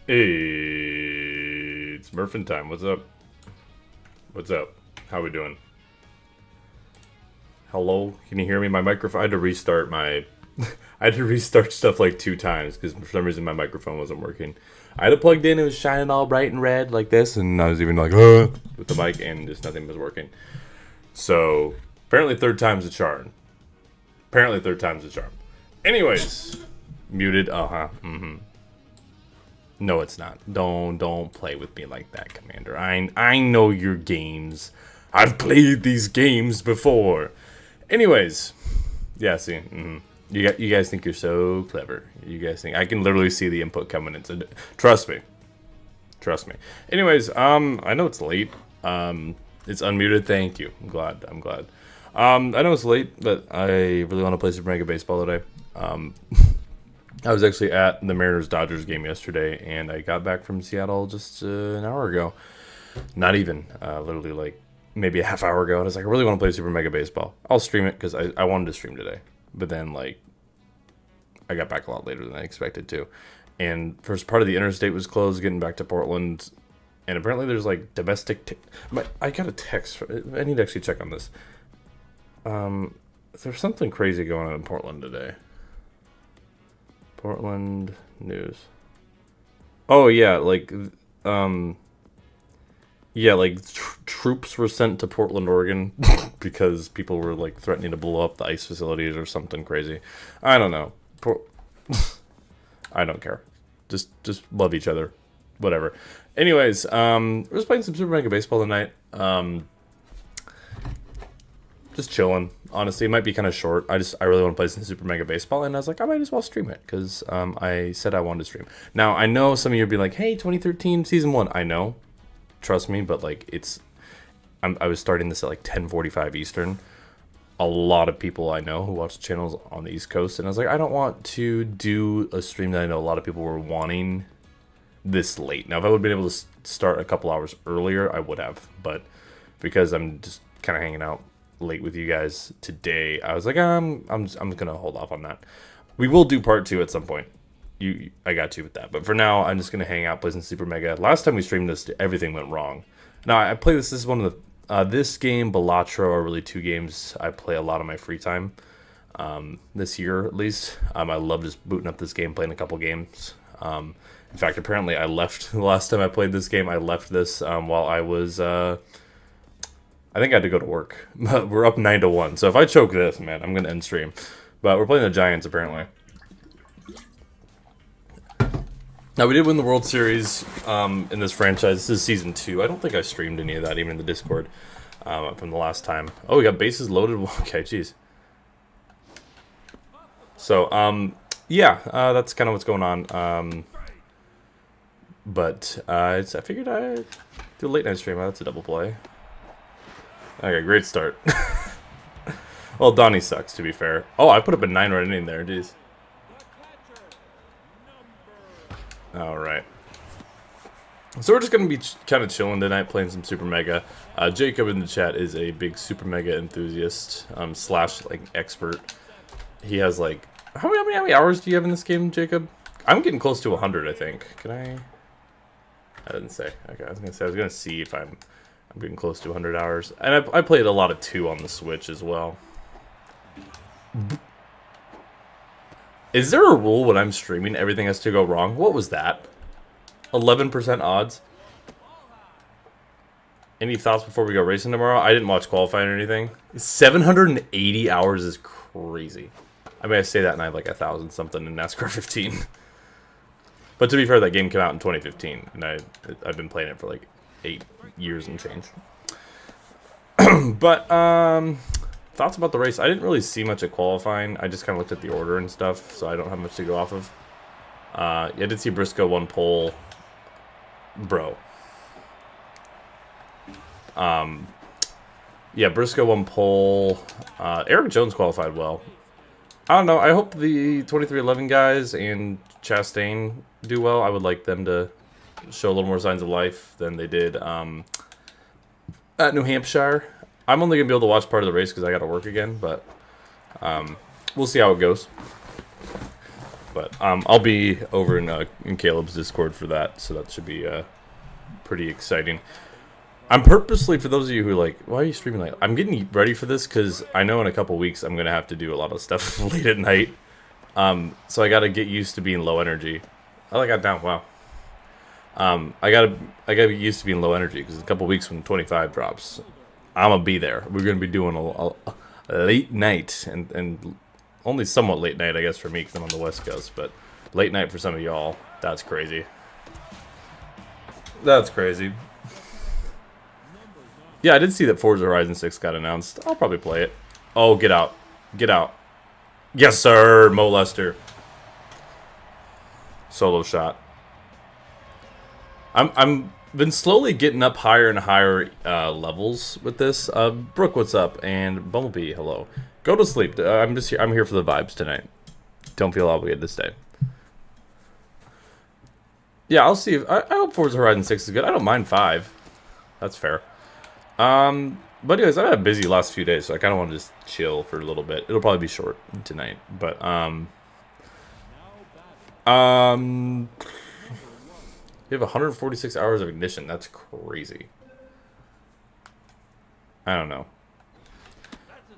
Hey, it's Murphin time. What's up? What's up? How we doing? Hello? Can you hear me? My microphone. I had to restart my. I had to restart stuff like 2 times because for some reason my microphone wasn't working. I had it plugged in. It was shining all bright and red like this, and I was even like, with the mic, and just nothing was working. So apparently, third time's a charm. Apparently, third time's a charm. Anyways, muted. No, it's not. Don't play with me like that, Commander. I know your games. I've played these games before. Anyways, yeah. See, you guys think you're so clever. You guys think I can literally see the input coming in. So trust me. Trust me. Anyways, I know it's late. It's unmuted. Thank you. I'm glad. I know it's late, but I really want to play Super Mega Baseball today. I was actually at the Mariners-Dodgers game yesterday, and I got back from Seattle just an hour ago. Not even, literally like maybe a half hour ago. And I was like, I really want to play Super Mega Baseball. I'll stream it because I wanted to stream today. But then, like, I got back a lot later than I expected to. And first part of the interstate was closed, getting back to Portland. And apparently there's, like, domestic... I got a text. I need to actually check on this. There's something crazy going on in Portland today. Portland news. Oh yeah, like troops were sent to Portland, Oregon because people were like threatening to blow up the ice facilities or something crazy. I don't know. I don't care. Just love each other. Whatever. Anyways, we're just playing some Super Mega Baseball tonight. Just chilling. Honestly, it might be kind of short. I really want to play some Super Mega Baseball, and I was like, I might as well stream it because I said I wanted to stream. Now I know some of you would be like, "Hey, 2013 season 1." I know, trust me, but like I was starting this at like 10:45 Eastern. A lot of people I know who watch channels on the East Coast, and I was like, I don't want to do a stream that I know a lot of people were wanting this late. Now, if I would have been able to start a couple hours earlier, I would have, but because I'm just kind of hanging out late with you guys today, I was like, I'm gonna hold off on that. We will do part 2 at some point. I got you with that, but for now, I'm just gonna hang out, play some Super Mega. Last time we streamed this, everything went wrong. Now I play this. This is one of the this game, Balatro, are really 2 games I play a lot of my free time. This year at least, I love just booting up this game, playing a couple games. In fact, apparently, I left the last time I played this game. I left this while I was. I think I had to go to work. But we're up 9-1. So if I choke this, man, I'm going to end stream. But we're playing the Giants, apparently. Now, we did win the World Series in this franchise. This is Season 2. I don't think I streamed any of that, even in the Discord, from the last time. Oh, we got bases loaded. Okay, jeez. So, yeah, that's kind of what's going on. But I figured I'd do a late-night stream. That's a double play. Okay, great start. Well, Donnie sucks, to be fair. Oh, I put up a 9-run inning there, jeez. Alright. So we're just going to be kind of chilling tonight, playing some Super Mega. Jacob in the chat is a big Super Mega enthusiast, slash, like, expert. He has, like... How many hours do you have in this game, Jacob? I'm getting close to 100, I think. Can I... I didn't say. Okay, I was going to see if I'm getting close to 100 hours. And I played a lot of 2 on the Switch as well. Is there a rule when I'm streaming everything has to go wrong? What was that? 11% odds? Any thoughts before we go racing tomorrow? I didn't watch qualifying or anything. 780 hours is crazy. I mean, I say that and I have like 1,000 something in NASCAR 15. But to be fair, that game came out in 2015. And I've been playing it for like 8 years and change. But thoughts about the race. I didn't really see much at qualifying. I just kind of looked at the order and stuff, so I don't have much to go off of. Yeah, I did see Briscoe 1 pole. Bro. Yeah, Briscoe 1 pole. Eric Jones qualified well. I don't know. I hope the 2311 guys and Chastain do well. I would like them to show a little more signs of life than they did at New Hampshire. I'm only going to be able to watch part of the race because I got to work again, but we'll see how it goes. But I'll be over in Caleb's Discord for that, so that should be pretty exciting. I'm purposely, for those of you who like, why are you streaming late? I'm getting ready for this because I know in a couple weeks I'm gonna have to do a lot of stuff late at night. So I gotta get used to being low energy. Oh, I got down. Wow. I gotta get used to being low energy because in a couple weeks when 25 drops, I'm gonna be there. We're gonna be doing a late night and only somewhat late night, I guess, for me because I'm on the West Coast, but late night for some of y'all. That's crazy. That's crazy. Yeah, I did see that Forza Horizon 6 got announced. I'll probably play it. Oh, get out. Get out. Yes, sir, Mo Lester. Solo shot. I'm been slowly getting up higher and higher levels with this. Brooke, what's up? And Bumblebee, hello. Go to sleep. I'm here for the vibes tonight. Don't feel obligated to stay. Yeah, I'll see. I hope Forza Horizon 6 is good. I don't mind 5. That's fair. But anyways, I've had a busy last few days, so I kind of want to just chill for a little bit. It'll probably be short tonight, but you have 146 hours of ignition. That's crazy. I don't know.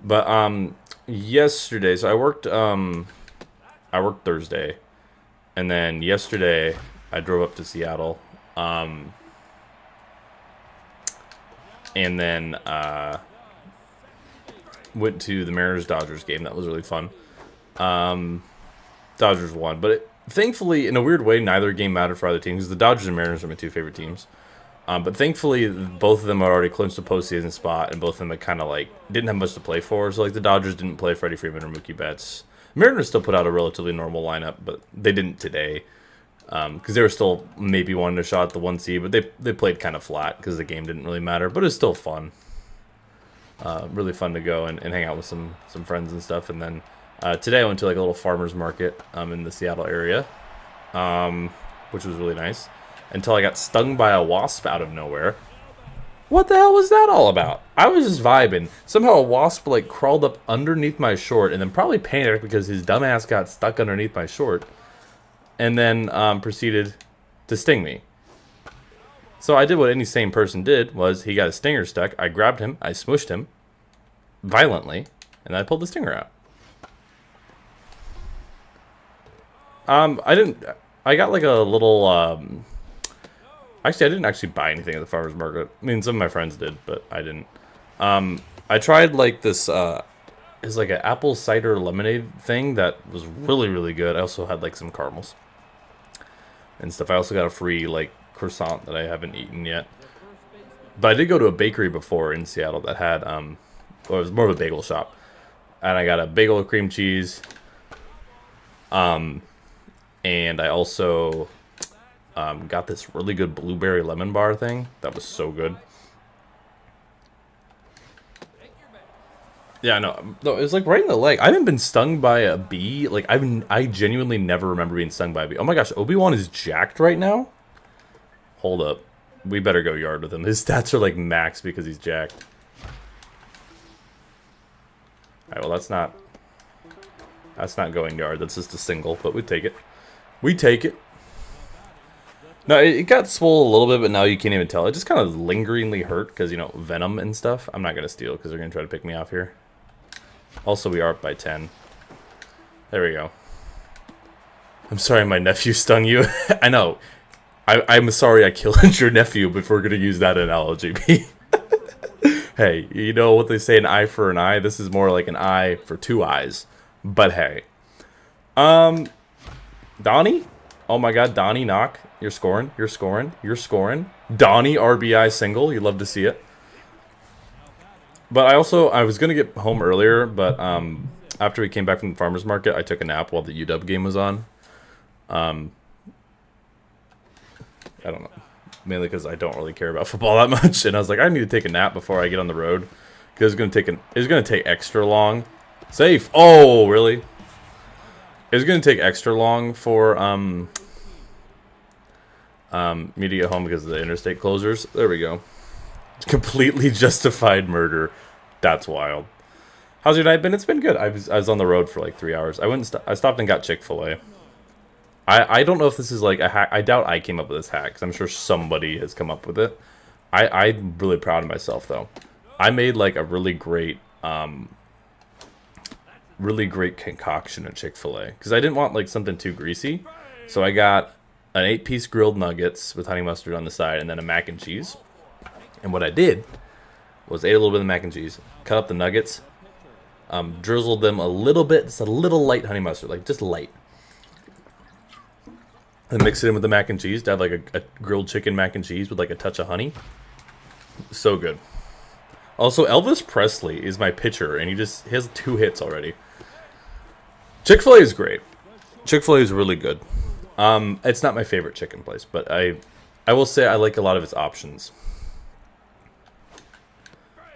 But yesterday, so I worked Thursday, and then yesterday I drove up to Seattle. And then went to the Mariners-Dodgers game. That was really fun. Dodgers won. But thankfully, in a weird way, neither game mattered for either team. Because the Dodgers and Mariners are my two favorite teams. But thankfully, both of them had already clinched a postseason spot. And both of them had kind of like didn't have much to play for. So like the Dodgers didn't play Freddie Freeman or Mookie Betts. Mariners still put out a relatively normal lineup. But they didn't today. Because they were still maybe wanting a shot at the 1 seed, but they played kind of flat because the game didn't really matter. But it was still fun. Really fun to go and hang out with some friends and stuff. And then today I went to like a little farmer's market in the Seattle area, which was really nice. Until I got stung by a wasp out of nowhere. What the hell was that all about? I was just vibing. Somehow a wasp like crawled up underneath my short and then probably panicked because his dumbass got stuck underneath my short. And then proceeded to sting me. So I did what any sane person did, was he got a stinger stuck. I grabbed him, I smushed him violently, and I pulled the stinger out. I got like a little, actually I didn't actually buy anything at the farmer's market. I mean, some of my friends did, but I didn't. I tried like this, it's like an apple cider lemonade thing that was really, really good. I also had like some caramels and stuff. I also got a free like croissant that I haven't eaten yet. But I did go to a bakery before in Seattle that had well, it was more of a bagel shop. And I got a bagel with cream cheese. And I also got this really good blueberry lemon bar thing. That was so good. Yeah, no, it was like right in the leg. I haven't been stung by a bee. Like I genuinely never remember being stung by a bee. Oh my gosh, Obi-Wan is jacked right now. Hold up, we better go yard with him. His stats are like max because he's jacked. All right, well that's not going yard. That's just a single, but we take it. We take it. No, it got swole a little bit, but now you can't even tell. It just kind of lingeringly hurt because, you know, venom and stuff. I'm not going to steal because they're going to try to pick me off here. Also, we are up by 10. There we go. I'm sorry my nephew stung you. I know. I'm sorry I killed your nephew, but we're going to use that analogy. Hey, you know what they say, an eye for an eye? This is more like an eye for two eyes. But hey. Donnie? Oh my god, Donnie knock. You're scoring. You're scoring. You're scoring. Donnie RBI single. You'd love to see it. But I was going to get home earlier, but after we came back from the farmer's market, I took a nap while the UW game was on. I don't know. Mainly because I don't really care about football that much. And I was like, I need to take a nap before I get on the road. Because it's going to take extra long. Safe. Oh, really? It's going to take extra long for me to get home because of the interstate closures. There we go. Completely justified murder. That's wild. How's your night been? It's been good. I was on the road for like 3 hours. I stopped and got Chick-fil-A. I don't know if this is like a hack. I doubt I came up with this hack, 'cause I'm sure somebody has come up with it. I'm really proud of myself, though. I made like a really great concoction at Chick-fil-A, because I didn't want like something too greasy. So I got an 8-piece grilled nuggets with honey mustard on the side, and then a mac and cheese. And what I did was ate a little bit of the mac and cheese, cut up the nuggets, drizzled them a little bit, just a little light honey mustard, like just light. And mix it in with the mac and cheese to have like a grilled chicken mac and cheese with like a touch of honey. So good. Also, Elvis Presley is my pitcher, and he has 2 hits already. Chick-fil-A is great. Chick-fil-A is really good. It's not my favorite chicken place, but I will say I like a lot of its options.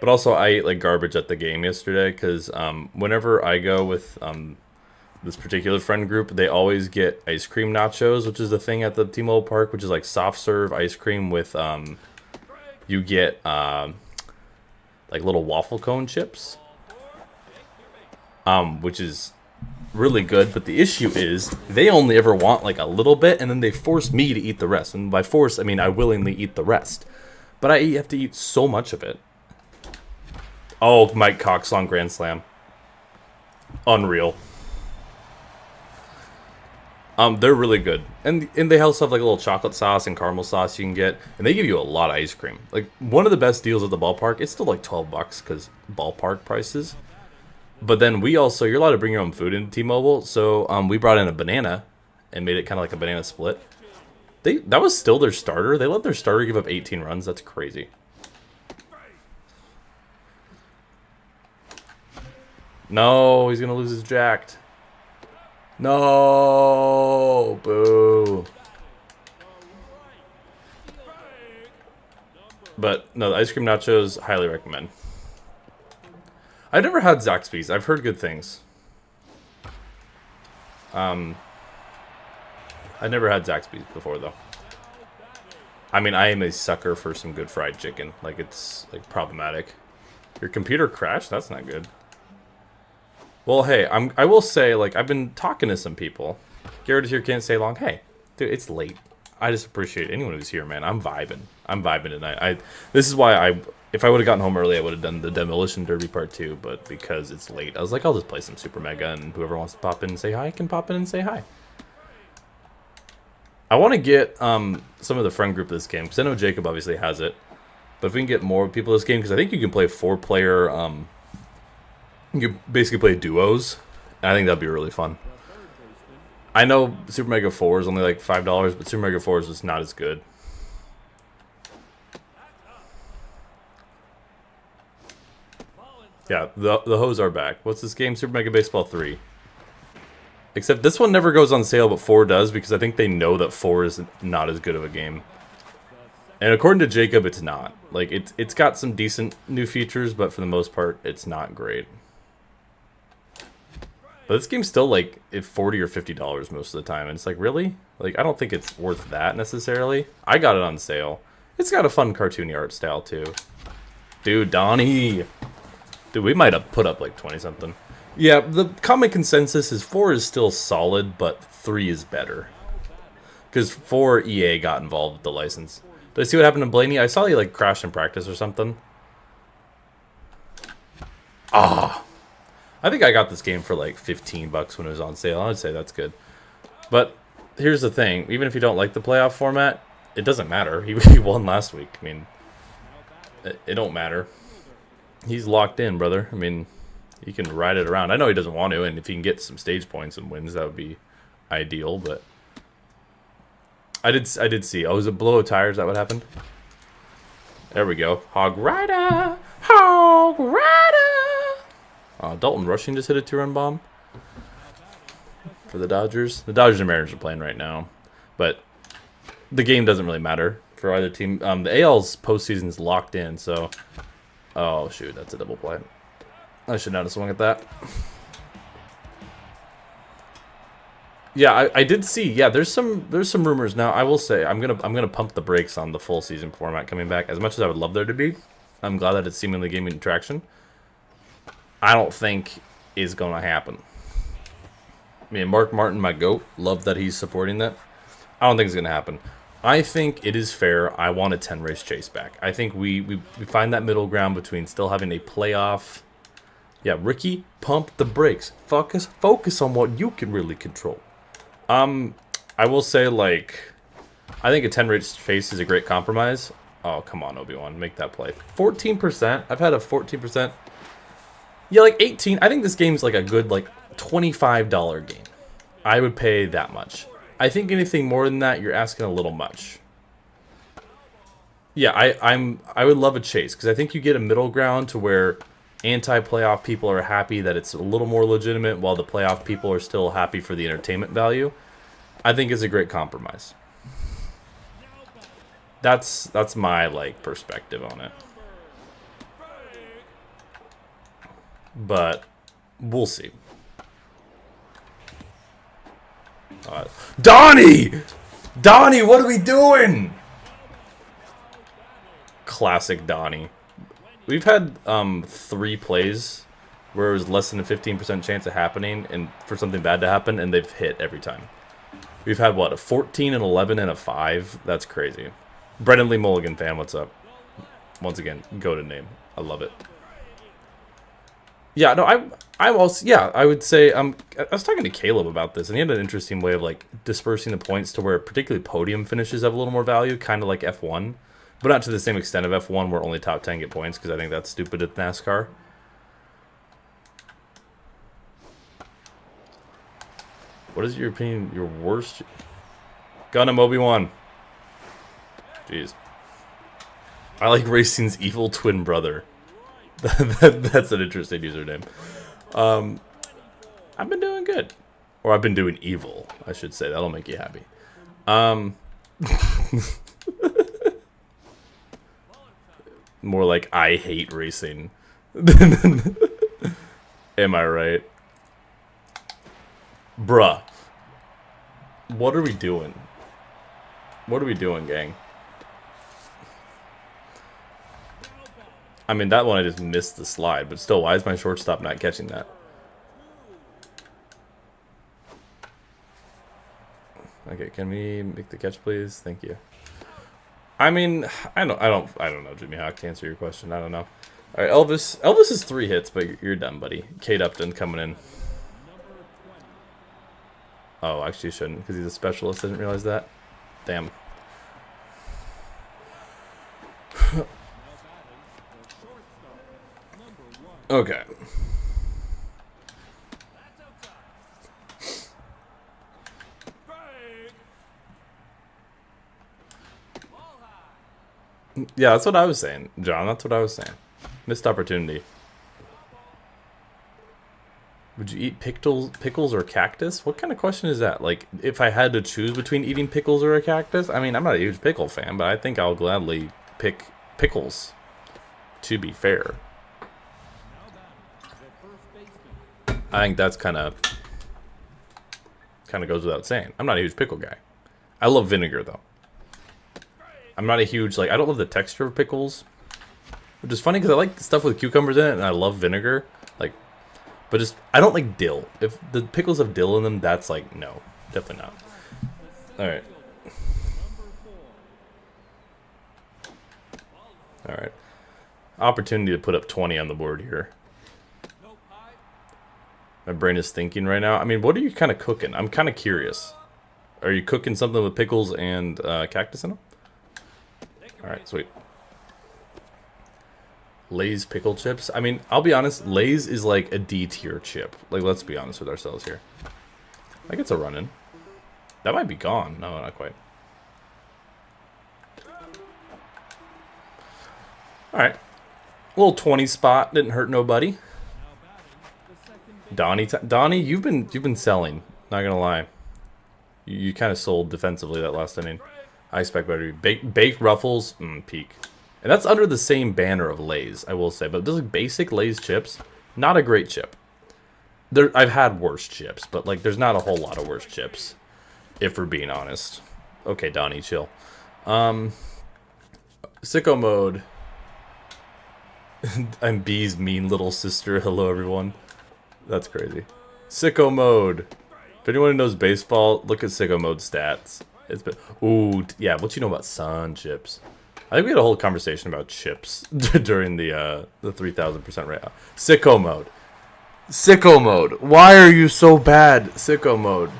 But also, I ate like garbage at the game yesterday, because whenever I go with this particular friend group, they always get ice cream nachos, which is the thing at the T-Mobile Park, which is like soft serve ice cream with you get like little waffle cone chips, which is really good. But the issue is they only ever want like a little bit, and then they force me to eat the rest. And by force, I mean I willingly eat the rest, but I have to eat so much of it. Oh, Mike Cox on grand slam, unreal. They're really good, and they also have like a little chocolate sauce and caramel sauce you can get, and they give you a lot of ice cream. Like one of the best deals at the ballpark. It's still like $12 because ballpark prices. But then you're allowed to bring your own food into T-Mobile, so we brought in a banana and made it kind of like a banana split. That was still their starter. They let their starter give up 18 runs. That's crazy. No, he's gonna lose his jacked. No, boo. But no, the ice cream nachos, highly recommend. I've never had Zaxby's. I've heard good things. I never had Zaxby's before though. I mean, I am a sucker for some good fried chicken. Like it's like problematic. Your computer crashed? That's not good. Well, hey, I will say, like, I've been talking to some people. Garrett is here, can't stay long. Hey, dude, it's late. I just appreciate anyone who's here, man. I'm vibing. I'm vibing tonight. This is why if I would have gotten home early, I would have done the Demolition Derby Part 2, but because it's late, I was like, I'll just play some Super Mega, and whoever wants to pop in and say hi can pop in and say hi. I want to get some of the friend group of this game, because I know Jacob obviously has it. But if we can get more people this game, because I think you can play 4-player... you can basically play duos, and I think that'd be really fun. I know Super Mega 4 is only like $5, but Super Mega 4 is just not as good. Yeah, the hoes are back. What's this game? Super Mega Baseball 3. Except this one never goes on sale, but 4 does, because I think they know that 4 is not as good of a game. And according to Jacob, it's not. Like, it's got some decent new features, but for the most part, it's not great. But this game's still like $40 or $50 most of the time, and it's like, really? Like, I don't think it's worth that necessarily. I got it on sale. It's got a fun cartoony art style too. Dude, Donnie. Dude, we might have put up like 20 something. Yeah, the common consensus is 4 is still solid, but 3 is better. Because 4 EA got involved with the license. Did I see what happened to Blaney? I saw he like crashed in practice or something. Ah. I think I got this game for like $15 when it was on sale. I would say that's good. But here's the thing. Even if you don't like the playoff format, it doesn't matter. He won last week. I mean, it don't matter. He's locked in, brother. I mean, he can ride it around. I know he doesn't want to, and if he can get some stage points and wins, that would be ideal. But I did see. Oh, was it blow a tire? Is that what happened? There we go. Hog Rider! Hog Rider! Dalton Rushing just hit a 2-run bomb for the Dodgers. The Dodgers and Mariners are playing right now, but the game doesn't really matter for either team. The AL's postseason is locked in, so... Oh, shoot, that's a double play. I should not have swung at that. Yeah, I did see. Yeah, there's some rumors now. I will say I'm gonna pump the brakes on the full season format coming back. As much as I would love there to be, I'm glad that it's seemingly gaining traction. I don't think is gonna happen. I mean, Mark Martin, my goat. Love that he's supporting that. I don't think it's going to happen. I think it is fair. I want a 10 race chase back. I think we find that middle ground between still having a playoff. Yeah, Ricky, pump the brakes. Focus on what you can really control. I will say, like, I think a 10 race chase is a great compromise. Oh, come on, Obi-Wan, make that play. 14%. I've had a 14%. Yeah, like 18. I think this game's like a good, like, $25 game. I would pay that much. I think anything more than that, you're asking a little much. Yeah, I would love a chase because I think you get a middle ground to where anti-playoff people are happy that it's a little more legitimate, while the playoff people are still happy for the entertainment value. I think is a great compromise. That's my like perspective on it. But we'll see. Donnie! Donnie, what are we doing? Classic Donnie. We've had 3 plays where it was less than a 15% chance of happening and for something bad to happen, and they've hit every time. We've had, what, a 14, an 11, and a 5? That's crazy. Brendan Lee Mulligan fan, what's up? Once again, go-to name. I love it. Yeah, no, I also, yeah, I would say, I was talking to Caleb about this, and he had an interesting way of, like, dispersing the points to where particularly podium finishes have a little more value, kind of like F1. But not to the same extent of F1 where only top 10 get points, because I think that's stupid at NASCAR. What is your opinion, your worst? Gun him, Obi-Wan. Jeez. I like racing's evil twin brother. That's an interesting username. I've been doing good. Or I've been doing evil, I should say. That'll make you happy. More like I hate racing. Am I right? Bruh. What are we doing? What are we doing, gang? I mean, that one I just missed the slide, but still, why is my shortstop not catching that? Okay, can we make the catch, please? Thank you. I mean, I don't know, Jimmy Hawk, to answer your question. I don't know. All right, Elvis. Elvis is 3 hits, but you're done, buddy. Kate Upton coming in. Oh, actually, you shouldn't, because he's a specialist. I didn't realize that. Damn. Okay. Yeah, that's what I was saying, John. That's what I was saying. Missed opportunity. Would you eat pickles or cactus? What kind of question is that? Like, if I had to choose between eating pickles or a cactus? I mean, I'm not a huge pickle fan, but I think I'll gladly pick pickles, to be fair. I think that's kind of goes without saying. I'm not a huge pickle guy. I love vinegar, though. I'm not a huge, like, I don't love the texture of pickles, which is funny because I like stuff with cucumbers in it, and I love vinegar. Like, but just, I don't like dill. If the pickles have dill in them, that's like, no, definitely not. Alright. Alright. Opportunity to put up 20 on the board here. My brain is thinking right now. I mean, what are you kind of cooking? I'm kind of curious. Are you cooking something with pickles and cactus in them? Alright, sweet. Lay's pickle chips. I mean, I'll be honest, Lay's is like a D tier chip. Like, let's be honest with ourselves here. I get a run in. That might be gone. No, not quite. Alright. Little 20 spot. Didn't hurt nobody. Donnie, you've been selling. Not gonna lie. You kind of sold defensively that last inning. I expect better. Baked Ruffles, peak. And that's under the same banner of Lay's, I will say. But those like basic Lay's chips, not a great chip. I've had worse chips, but like there's not a whole lot of worse chips, if we're being honest. Okay, Donnie, chill. Sicko mode. I'm B's mean little sister. Hello, everyone. That's crazy. Sicko mode. If anyone knows baseball, look at Sicko Mode stats. It's been yeah. What you know about sun chips? I think we had a whole conversation about chips during the 3,000% rate. Sicko Mode. Sicko Mode. Why are you so bad? Sicko Mode.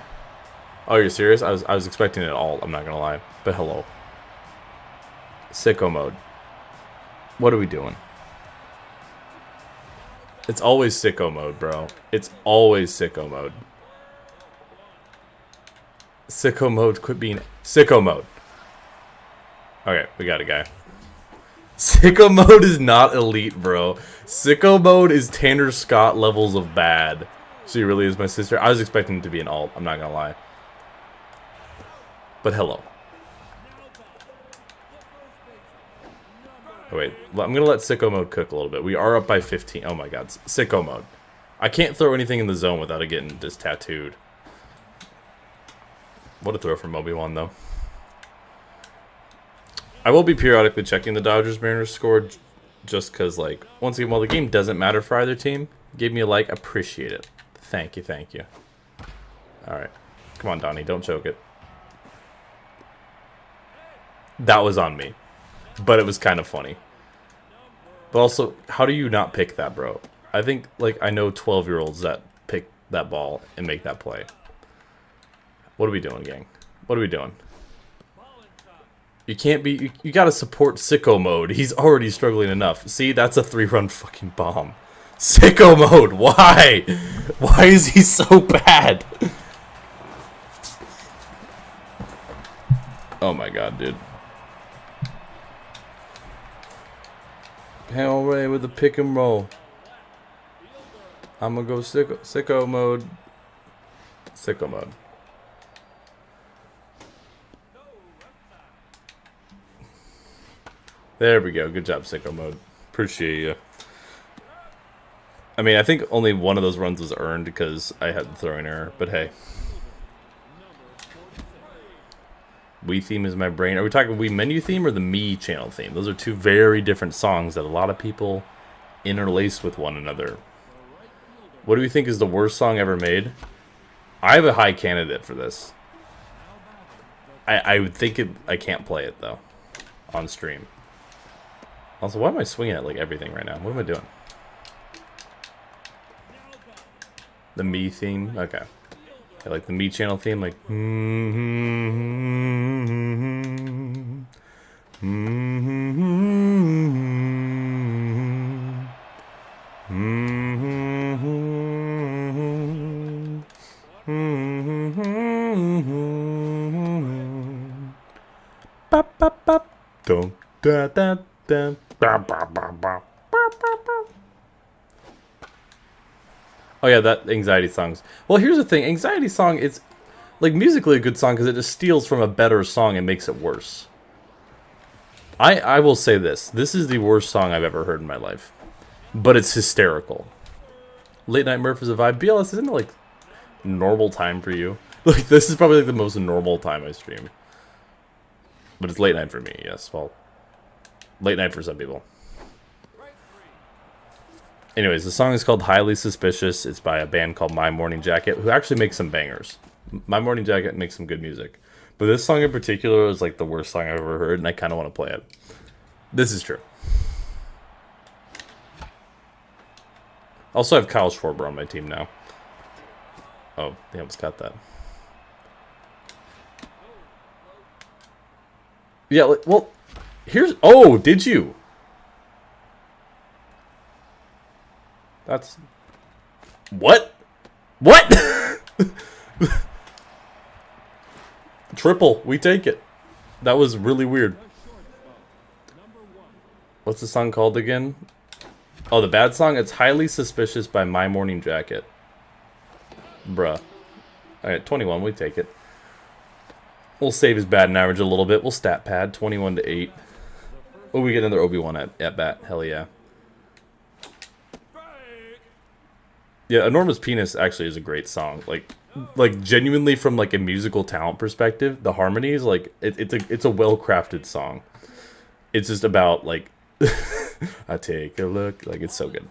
Oh, you're serious? I was expecting it all. I'm not gonna lie. But hello. Sicko Mode. What are we doing? It's always Sicko Mode, bro. It's always Sicko Mode. Sicko Mode, quit being Sicko Mode. Okay, we got a guy. Sicko Mode is not elite, bro. Sicko Mode is Tanner Scott levels of bad. She really is my sister. I was expecting it to be an alt, I'm not gonna lie. But hello. Oh, wait, I'm gonna let Sicko Mode cook a little bit. We are up by 15. Oh my god, Sicko Mode. I can't throw anything in the zone without it getting just tattooed. What a throw from Obi-Wan, though. I will be periodically checking the Dodgers-Mariners score just because, like, once again, while the game doesn't matter for either team, give me a like, appreciate it. Thank you, thank you. Alright. Come on, Donnie, don't choke it. That was on me. But it was kind of funny. But also, how do you not pick that, bro? I think, like, I know 12-year-olds that pick that ball and make that play. What are we doing, gang? What are we doing? You can't be... You gotta support Sicko Mode. He's already struggling enough. See, that's a 3-run fucking bomb. Sicko Mode, why? Why is he so bad? Oh my god, dude. Hail Ray with the pick and roll. I'm gonna go Sicko Mode. Sicko Mode. There we go. Good job, Sicko Mode. Appreciate you. I mean, I think only one of those runs was earned because I had the throwing error, but hey. Wii theme is my brain. Are we talking Wii menu theme or the Me channel theme? Those are two very different songs that a lot of people interlace with one another. What do we think is the worst song ever made? I have a high candidate for this. I would think it... I can't play it, though. On stream. Also, why am I swinging at, like, everything right now? What am I doing? The Me theme? Okay. I like the Me channel theme, like... Oh yeah, that Anxiety songs. Well, here's the thing. Anxiety song is, like, musically a good song because it just steals from a better song and makes it worse. I will say this. This is the worst song I've ever heard in my life. But it's hysterical. Late Night Murph is a vibe. BLS, isn't it, like, normal time for you? Like, this is probably, like, the most normal time I stream. But it's late night for me, yes. Well, late night for some people. Anyways, the song is called Highly Suspicious. It's by a band called My Morning Jacket, who actually makes some bangers. My Morning Jacket makes some good music. But this song in particular is like the worst song I've ever heard, and I kind of want to play it. This is true. Also, I have Kyle Schwarber on my team now. Oh, they almost got that. Yeah, like, well, here's... Oh, did you? That's... What? What? Triple. We take it. That was really weird. What's the song called again? Oh, the bad song? It's Highly Suspicious by My Morning Jacket. Bruh. Alright, 21. We take it. We'll save his batting average a little bit. We'll stat pad. 21 to 8. Oh, we get another Obi-Wan at bat. Hell yeah. Yeah, Enormous Penis actually is a great song. Like genuinely from like a musical talent perspective, the harmonies, like it's a well-crafted song. It's just about like I take a look, like it's so good.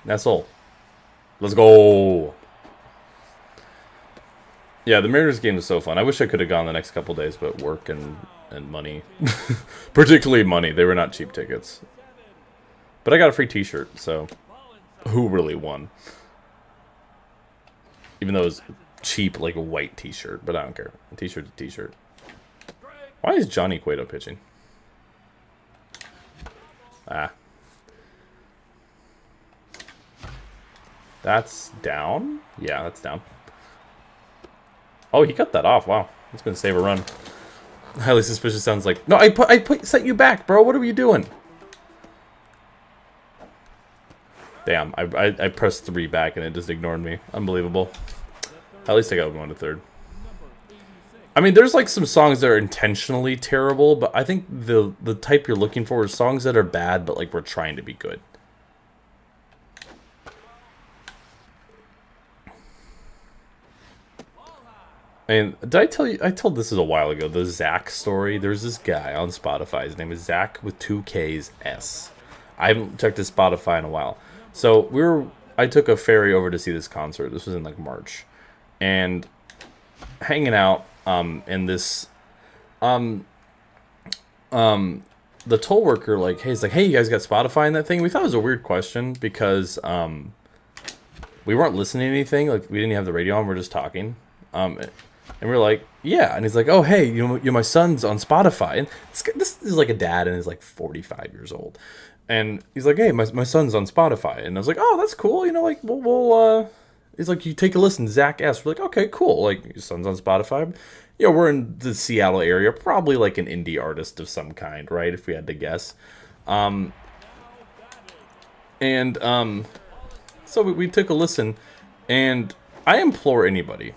That's all. Let's go. Yeah, the Mariners game is so fun. I wish I could have gone the next couple days, but work and money. Particularly money. They were not cheap tickets. But I got a free t-shirt, so who really won? Even though it was cheap, like a white t-shirt, but I don't care. A t-shirt's a t-shirt. Why is Johnny Cueto pitching? Ah. That's down? Yeah, that's down. Oh, he cut that off. Wow. That's going to save a run. Highly suspicious sounds like... No, I sent you back, bro. What are you doing? Damn. I pressed 3 back and it just ignored me. Unbelievable. At least I got going to third. I mean, there's like some songs that are intentionally terrible, but I think the type you're looking for is songs that are bad, but like we're trying to be good. And did I tell you? I told this a while ago. The Zach story. There's this guy on Spotify. His name is Zach with 2 K's S. I haven't checked his Spotify in a while. So I took a ferry over to see this concert. This was in like March, and hanging out. And this, the toll worker he's like, hey, you guys got Spotify in that thing? We thought it was a weird question because we weren't listening to anything. Like we didn't have the radio on. We're just talking. And we're like, yeah. And he's like, oh, hey, my son's on Spotify. And this is like a dad and he's like 45 years old. And he's like, hey, my son's on Spotify. And I was like, oh, that's cool. We'll he's like, you take a listen, Zach S. We're like, okay, cool. Like, your son's on Spotify. We're in the Seattle area. Probably like an indie artist of some kind, right? If we had to guess. So we took a listen. And I implore anybody.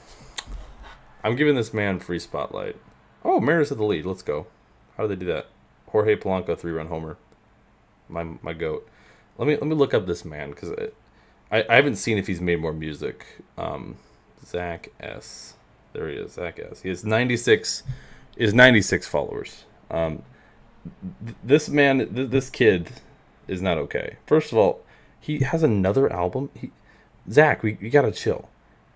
I'm giving this man free spotlight. Oh, Mariners at the lead. Let's go. How do they do that? Jorge Polanco 3-run homer. My goat. Let me look up this man because I haven't seen if he's made more music. Zach S. There he is, Zach S. He has 96 followers. This man, this kid, is not okay. First of all, he has another album. Zach, we gotta chill.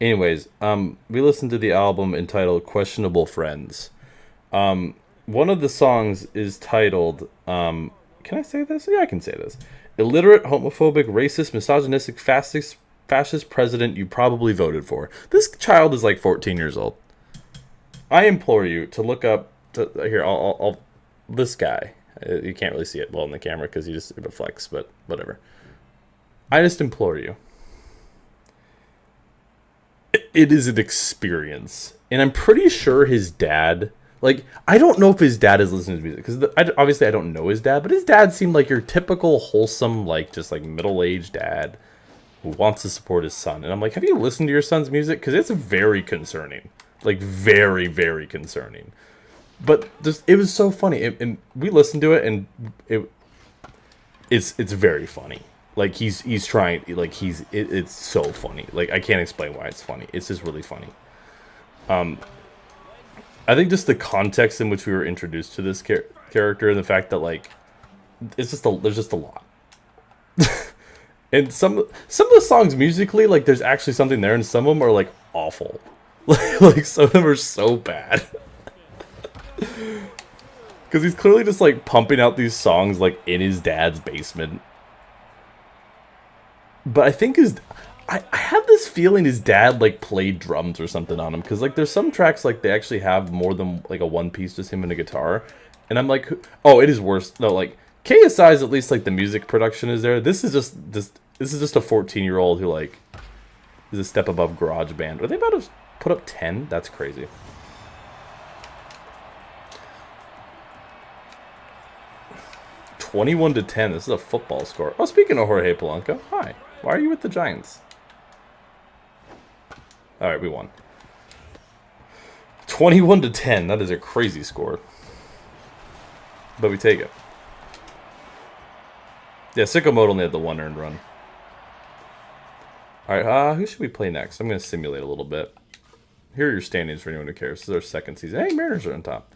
Anyways, we listened to the album entitled "Questionable Friends." One of the songs is titled. Can I say this? Yeah, I can say this. Illiterate, homophobic, racist, misogynistic, fascist president you probably voted for. This child is like 14 years old. I implore you to look up. Here, I'll this guy. You can't really see it well in the camera because he just reflects, but whatever. I just implore you. It is an experience. And I'm pretty sure his dad... Like, I don't know if his dad is listening to music. Because obviously I don't know his dad. But his dad seemed like your typical wholesome, like, just like middle-aged dad who wants to support his son. And I'm like, have you listened to your son's music? Because it's very concerning. Like, very, very concerning. But it was so funny. And we listened to it, and it's very funny. Like, he's trying, like, it's so funny. Like, I can't explain why it's funny. It's just really funny. I think just the context in which we were introduced to this character and the fact that, like, there's just a lot. And some of the songs musically, like, there's actually something there, and some of them are, like, awful. Like, some of them are so bad. Because he's clearly just, like, pumping out these songs, like, in his dad's basement. But I think I had this feeling his dad, like, played drums or something on him. Because, like, there's some tracks, like, they actually have more than, like, a one piece, just him and a guitar. And I'm like, oh, it is worse. No, like, KSI is at least, like, the music production is there. This is just a 14-year-old who, like, is a step above GarageBand. Are they about to put up 10? That's crazy. $21-10. This is a football score. Oh, speaking of Jorge Polanco, hi. Why are you with the Giants? All right, we won. 21-10. That is a crazy score. But we take it. Yeah, Sicko Mode only had the one earned run. All right, who should we play next? I'm going to simulate a little bit. Here are your standings for anyone who cares. This is our second season. Hey, Mariners are on top.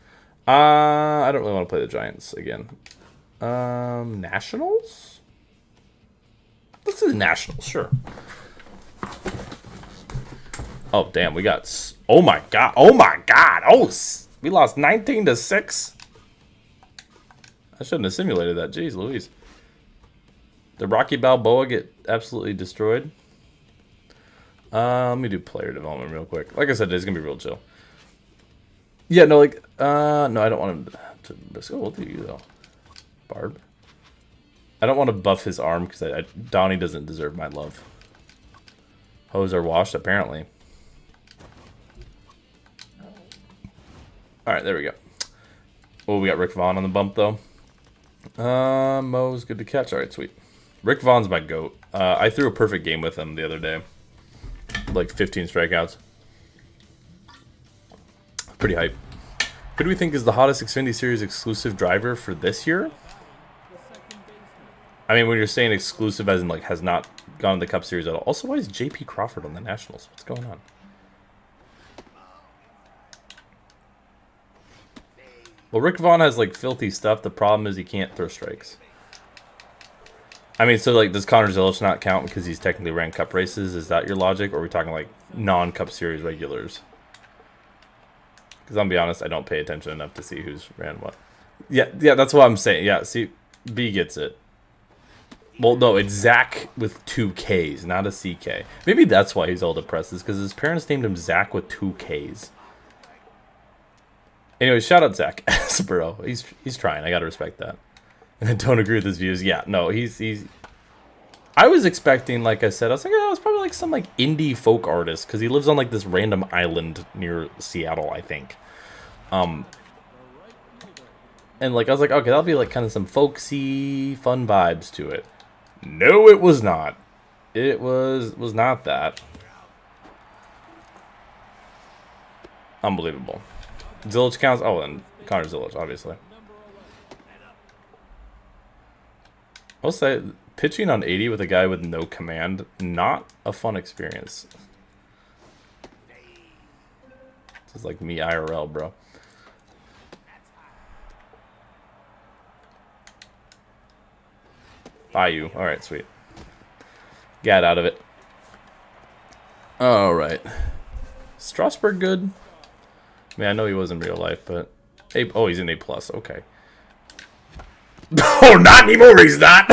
I don't really want to play the Giants again. Nationals? Let's do the Nationals, sure. Oh, damn, we got... Oh, my God. Oh, my God. Oh, we lost 19-6. I shouldn't have simulated that. Jeez Louise. Did Rocky Balboa get absolutely destroyed? Let me do player development real quick. Like I said, it's going to be real chill. Yeah, no, like... no, I don't want him to... Let's go. We'll do you, though. Barb. I don't want to buff his arm because Donnie doesn't deserve my love. Hose are washed, apparently. Alright, there we go. Oh, we got Rick Vaughn on the bump, though. Mo's good to catch. Alright, sweet. Rick Vaughn's my GOAT. I threw a perfect game with him the other day. Like 15 strikeouts. Pretty hype. Who do we think is the hottest Xfinity Series exclusive driver for this year? I mean, when you're saying exclusive as in, like, has not gone to the Cup Series at all. Also, why is J.P. Crawford on the Nationals? What's going on? Well, Rick Vaughn has, like, filthy stuff. The problem is he can't throw strikes. I mean, so, like, does Connor Zilisch not count because he's technically ran Cup races? Is that your logic? Or are we talking, like, non-Cup Series regulars? Because I'll be honest, I don't pay attention enough to see who's ran what. Yeah, that's what I'm saying. Yeah, see, B gets it. Well, no, it's Zach with 2 Ks, not a CK. Maybe that's why he's all depressed, is because his parents named him Zach with 2 Ks. Anyway, shout out Zach Sparrow. He's trying. I gotta respect that. And I don't agree with his views. Yeah, no, he's. I was expecting, like I said, I was like, oh, it's probably like some like indie folk artist because he lives on like this random island near Seattle, I think. And like I was like, okay, that'll be like kind of some folksy, fun vibes to it. No, it was not. It was not that. Unbelievable. Zilisch counts. Oh, and Connor Zilisch, obviously. I'll say, pitching on 80 with a guy with no command, not a fun experience. This is like me IRL, bro. Bayou. Alright, sweet. Got out of it. Alright. Strasburg good? I mean, I know he was in real life, but... Oh, he's in A+. Okay. Oh, not anymore, he's not!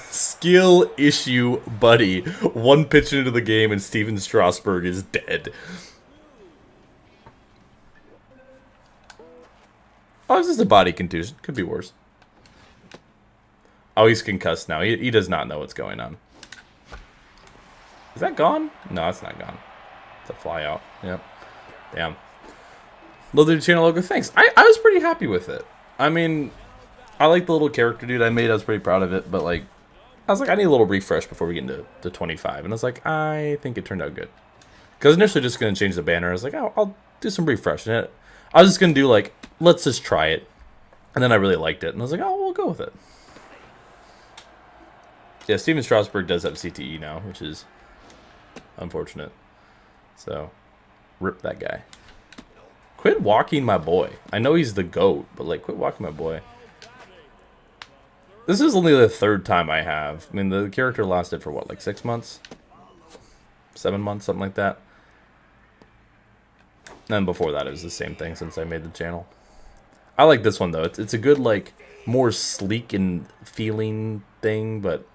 Skill issue, buddy. One pitch into the game and Steven Strasburg is dead. Oh, it's just a body contusion. Could be worse. Oh, he's concussed now. He does not know what's going on. Is that gone? No, it's not gone. It's a fly out. Yep. Damn. Love the channel logo. Thanks. I was pretty happy with it. I mean, I like the little character dude I made. I was pretty proud of it. But, like, I was like, I need a little refresh before we get into 25. And I was like, I think it turned out good. Because initially just going to change the banner. I was like, oh, I'll do some refresh. And I was just going to do, like, let's just try it. And then I really liked it. And I was like, oh, we'll go with it. Yeah, Steven Strasburg does have CTE now, which is unfortunate. So, rip that guy. Quit walking my boy. I know he's the GOAT, but, like, quit walking my boy. This is only the 3rd time I have. I mean, the character lasted for, what, like 6 months? 7 months, something like that. And before that, it was the same thing since I made the channel. I like this one, though. It's a good, like, more sleek and feeling thing, but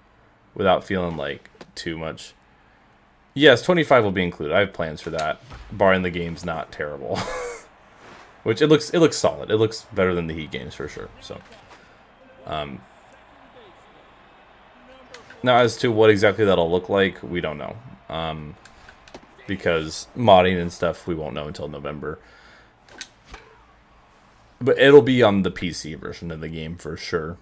without feeling, like, too much. Yes, 25 will be included. I have plans for that, barring the game's not terrible. Which, it looks solid. It looks better than the Heat games, for sure. So, now, as to what exactly that'll look like, we don't know. Because modding and stuff, we won't know until November. But it'll be on the PC version of the game for sure.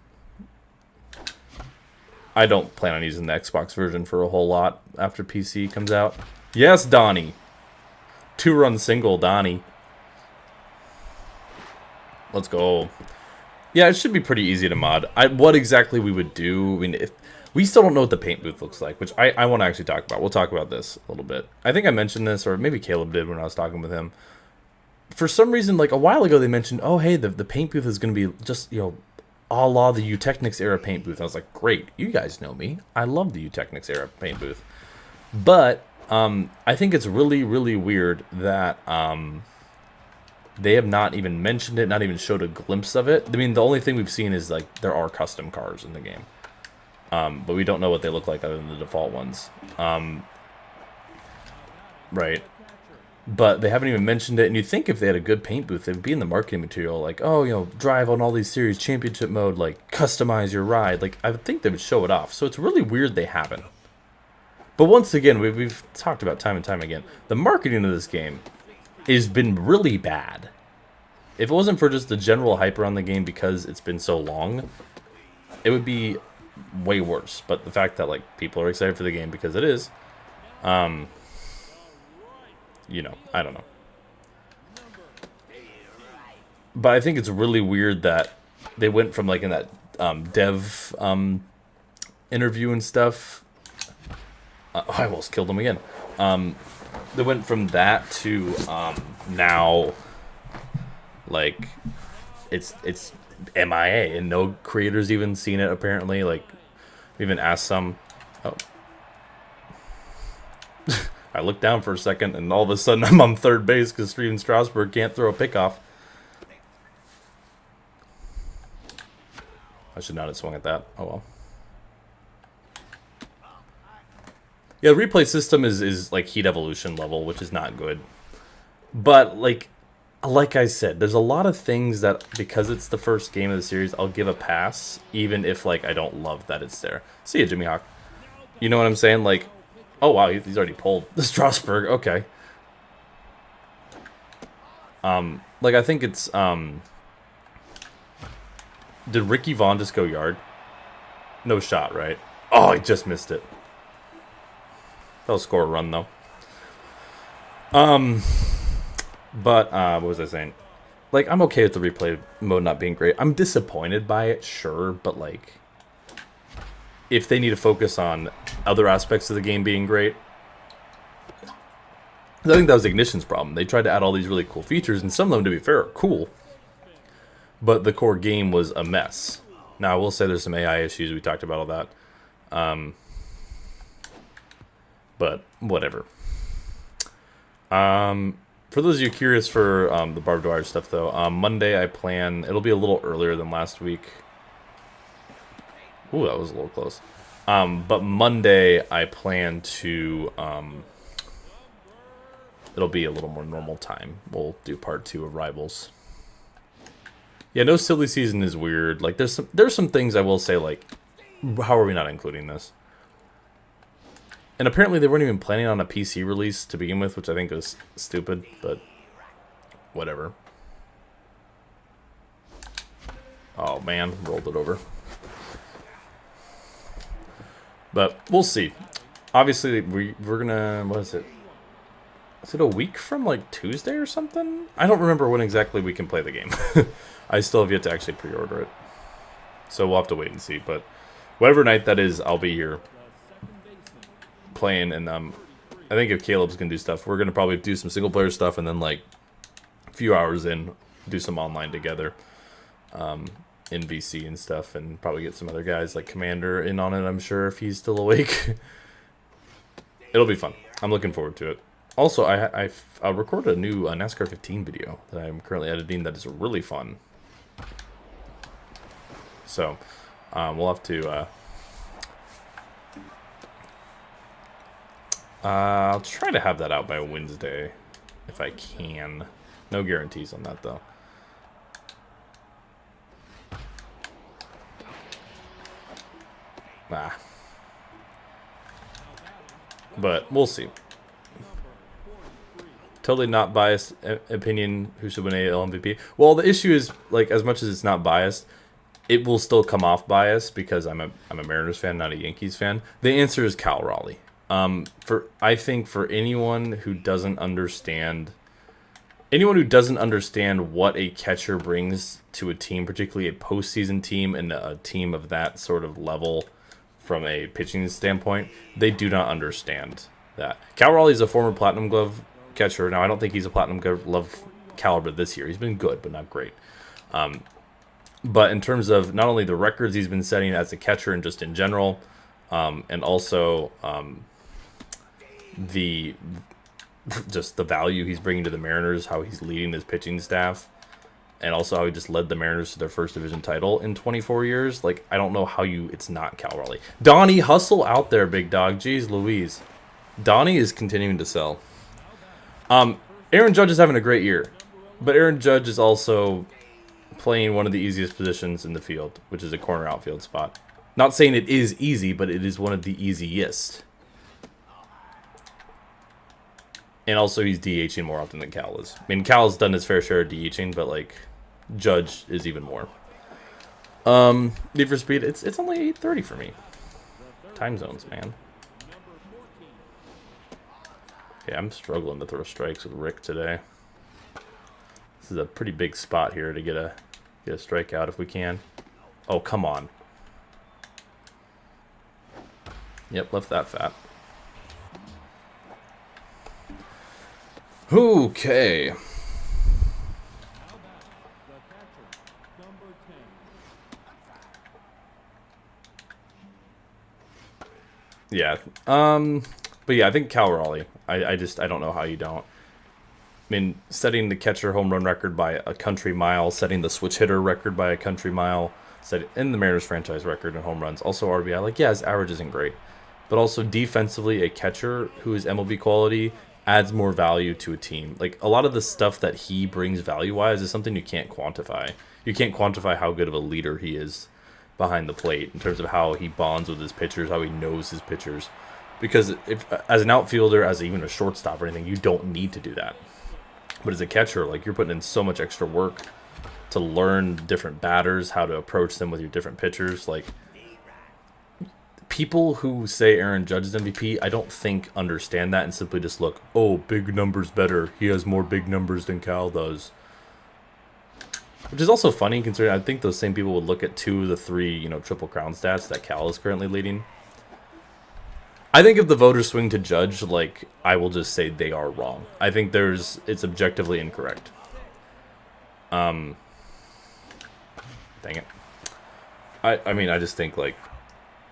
I don't plan on using the Xbox version for a whole lot after PC comes out. Yes, Donnie. 2-run single, Donnie. Let's go. Yeah, it should be pretty easy to mod. What exactly we would do, I mean, if we still don't know what the paint booth looks like, which I want to actually talk about. We'll talk about this a little bit. I think I mentioned this, or maybe Caleb did when I was talking with him. For some reason, like a while ago, they mentioned, oh, hey, the paint booth is going to be just, you know, a la the Eutechnyx era paint booth. I was like, great, you guys know me. I love the Eutechnyx era paint booth. But I think it's really, really weird that they have not even mentioned it, not even showed a glimpse of it. I mean, the only thing we've seen is like there are custom cars in the game, but we don't know what they look like other than the default ones. Right. But they haven't even mentioned it, and you'd think if they had a good paint booth, it would be in the marketing material, like, oh, you know, drive on all these series, championship mode, like, customize your ride. Like, I would think they would show it off. So it's really weird they haven't. But once again, we've talked about time and time again, the marketing of this game has been really bad. If it wasn't for just the general hype around the game because it's been so long, it would be way worse. But the fact that, like, people are excited for the game because it is, you know, I don't know. But I think it's really weird that they went from, like, in that dev interview and stuff. I almost killed him again. They went from that to now, like, it's MIA, and no creators even seen it, apparently. Like, we even asked some. Oh. I looked down for a second, and all of a sudden I'm on third base because Steven Strasburg can't throw a pickoff. I should not have swung at that. Oh well. Yeah, the replay system is like Heat Evolution level, which is not good. But like I said, there's a lot of things that, because it's the first game of the series, I'll give a pass, even if like I don't love that it's there. See ya, Jimmy Hawk. You know what I'm saying? Like, oh wow, he's already pulled the Strasburg. Okay. Like I think it's did Ricky Vaughn just go yard? No shot, right? Oh, he just missed it. That'll score a run though. But what was I saying? Like, I'm okay with the replay mode not being great. I'm disappointed by it, sure, but like, if they need to focus on other aspects of the game being great. I think that was Ignition's problem. They tried to add all these really cool features, and some of them, to be fair, are cool. But the core game was a mess. Now, I will say there's some AI issues. We talked about all that. But whatever. For those of you curious for the barbed wire stuff, though, Monday I plan... It'll be a little earlier than last week. Ooh, that was a little close. But Monday, I plan to... it'll be a little more normal time. We'll do part 2 of Rivals. Yeah, no silly season is weird. Like, there's some things I will say, like, how are we not including this? And apparently they weren't even planning on a PC release to begin with, which I think is stupid, but whatever. Oh, man, rolled it over. But we'll see. Obviously, we're gonna... What is it? Is it a week from, like, Tuesday or something? I don't remember when exactly we can play the game. I still have yet to actually pre-order it. So we'll have to wait and see. But whatever night that is, I'll be here playing. And I think if Caleb's gonna do stuff, we're gonna probably do some single-player stuff, and then, like, a few hours in, do some online together. In VC and stuff, and probably get some other guys like Commander in on it, I'm sure, if he's still awake. It'll be fun. I'm looking forward to it. Also, I recorded a new NASCAR 15 video that I'm currently editing that is really fun. So, we'll have to... I'll try to have that out by Wednesday, if I can. No guarantees on that, though. Nah. But we'll see. Totally not biased opinion who should win AL MVP. Well, the issue is, like, as much as it's not biased, it will still come off biased because I'm a Mariners fan, not a Yankees fan. The answer is Cal Raleigh. I think for anyone who doesn't understand what a catcher brings to a team, particularly a postseason team and a team of that sort of level from a pitching standpoint, they do not understand that. Cal Raleigh is a former Platinum Glove catcher. Now, I don't think he's a Platinum Glove caliber this year. He's been good, but not great. But in terms of not only the records he's been setting as a catcher and just in general, and also the just the value he's bringing to the Mariners, how he's leading his pitching staff, and also how he just led the Mariners to their first division title in 24 years. Like, I don't know how it's not Cal Raleigh. Donnie, hustle out there, big dog. Jeez Louise. Donnie is continuing to sell. Aaron Judge is having a great year, but Aaron Judge is also playing one of the easiest positions in the field, which is a corner outfield spot. Not saying it is easy, but it is one of the easiest. And also, he's DHing more often than Cal is. I mean, Cal's done his fair share of DHing, but, like, Judge is even more. Need for Speed, it's only 8:30 for me. Time zones, man. Yeah, I'm struggling to throw strikes with Rick today. This is a pretty big spot here to get a strikeout if we can. Oh, come on. Yep, left that fat. Okay. Yeah. But yeah, I think Cal Raleigh. I don't know how you don't. I mean, setting the catcher home run record by a country mile, setting the switch hitter record by a country mile, in the Mariners franchise record in home runs. Also RBI. Like, yeah, his average isn't great. But also defensively, a catcher who is MLB quality adds more value to a team. Like, a lot of the stuff that he brings value-wise is something you can't quantify. You can't quantify how good of a leader he is behind the plate in terms of how he bonds with his pitchers, how he knows his pitchers. Because if as an outfielder, as even a shortstop or anything, you don't need to do that. But as a catcher, like, you're putting in so much extra work to learn different batters, how to approach them with your different pitchers. Like, people who say Aaron Judge is MVP, I don't think understand that and simply just look, oh, big numbers better. He has more big numbers than Cal does. Which is also funny considering I think those same people would look at 2 of the 3, Triple Crown stats that Cal is currently leading. I think if the voters swing to Judge, like, I will just say they are wrong. I think it's objectively incorrect. Dang it. I mean, I just think, like,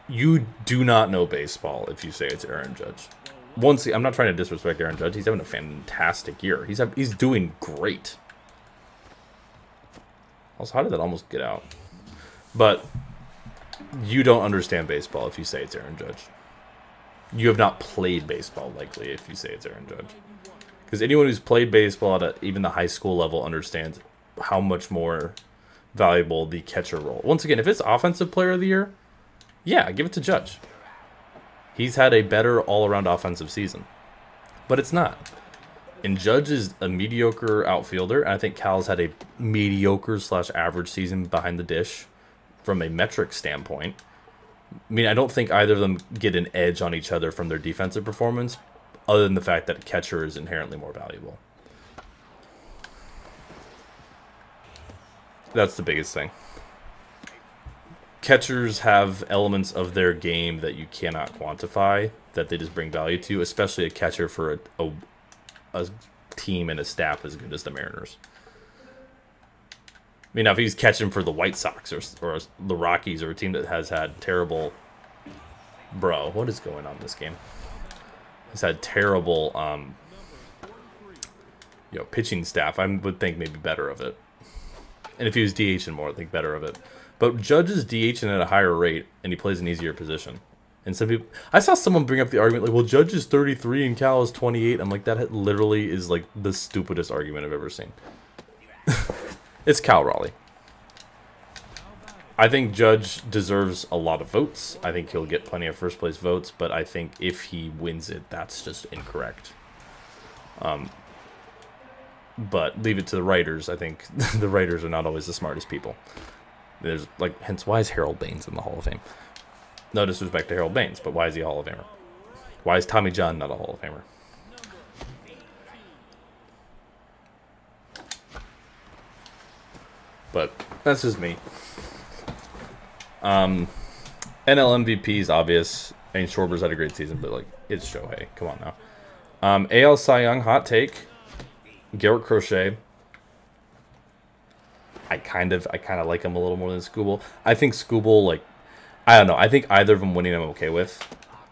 you do not know baseball if you say it's Aaron Judge. I'm not trying to disrespect Aaron Judge. He's having a fantastic year. He's doing great. Also, how did that almost get out? But you don't understand baseball if you say it's Aaron Judge. You have not played baseball, likely, if you say it's Aaron Judge. Because anyone who's played baseball at even the high school level understands how much more valuable the catcher role. Once again, if it's Offensive Player of the Year, yeah, give it to Judge. He's had a better all-around offensive season. But it's not. And Judge is a mediocre outfielder. I think Cal's had a mediocre/average season behind the dish from a metric standpoint. I mean, I don't think either of them get an edge on each other from their defensive performance, other than the fact that a catcher is inherently more valuable. That's the biggest thing. Catchers have elements of their game that you cannot quantify, that they just bring value to, especially a catcher for a team and a staff as good as the Mariners. I mean, now if he's catching for the White Sox or the Rockies or a team that has had terrible... Bro, what is going on in this game? He's had terrible pitching staff. I would think maybe better of it. And if he was DHing more, I'd think better of it. But Judge is DHing at a higher rate, and he plays an easier position. And some people... I saw someone bring up the argument, like, well, Judge is 33 and Cal is 28. I'm like, that literally is, like, the stupidest argument I've ever seen. It's Cal Raleigh. I think Judge deserves a lot of votes. I think he'll get plenty of first place votes, but I think if he wins it, that's just incorrect. But leave it to the writers. I think the writers are not always the smartest people. There's hence why is Harold Baines in the Hall of Fame? No disrespect to Harold Baines, but why is he a Hall of Famer? Why is Tommy John not a Hall of Famer? But that's just me. NL MVP is obvious. I mean, Schwarber's had a great season, but it's Shohei. Come on now. AL Cy Young hot take. Garrett Crochet. I kind of like him a little more than Skubal. I think Skubal, I don't know. I think either of them winning I'm okay with.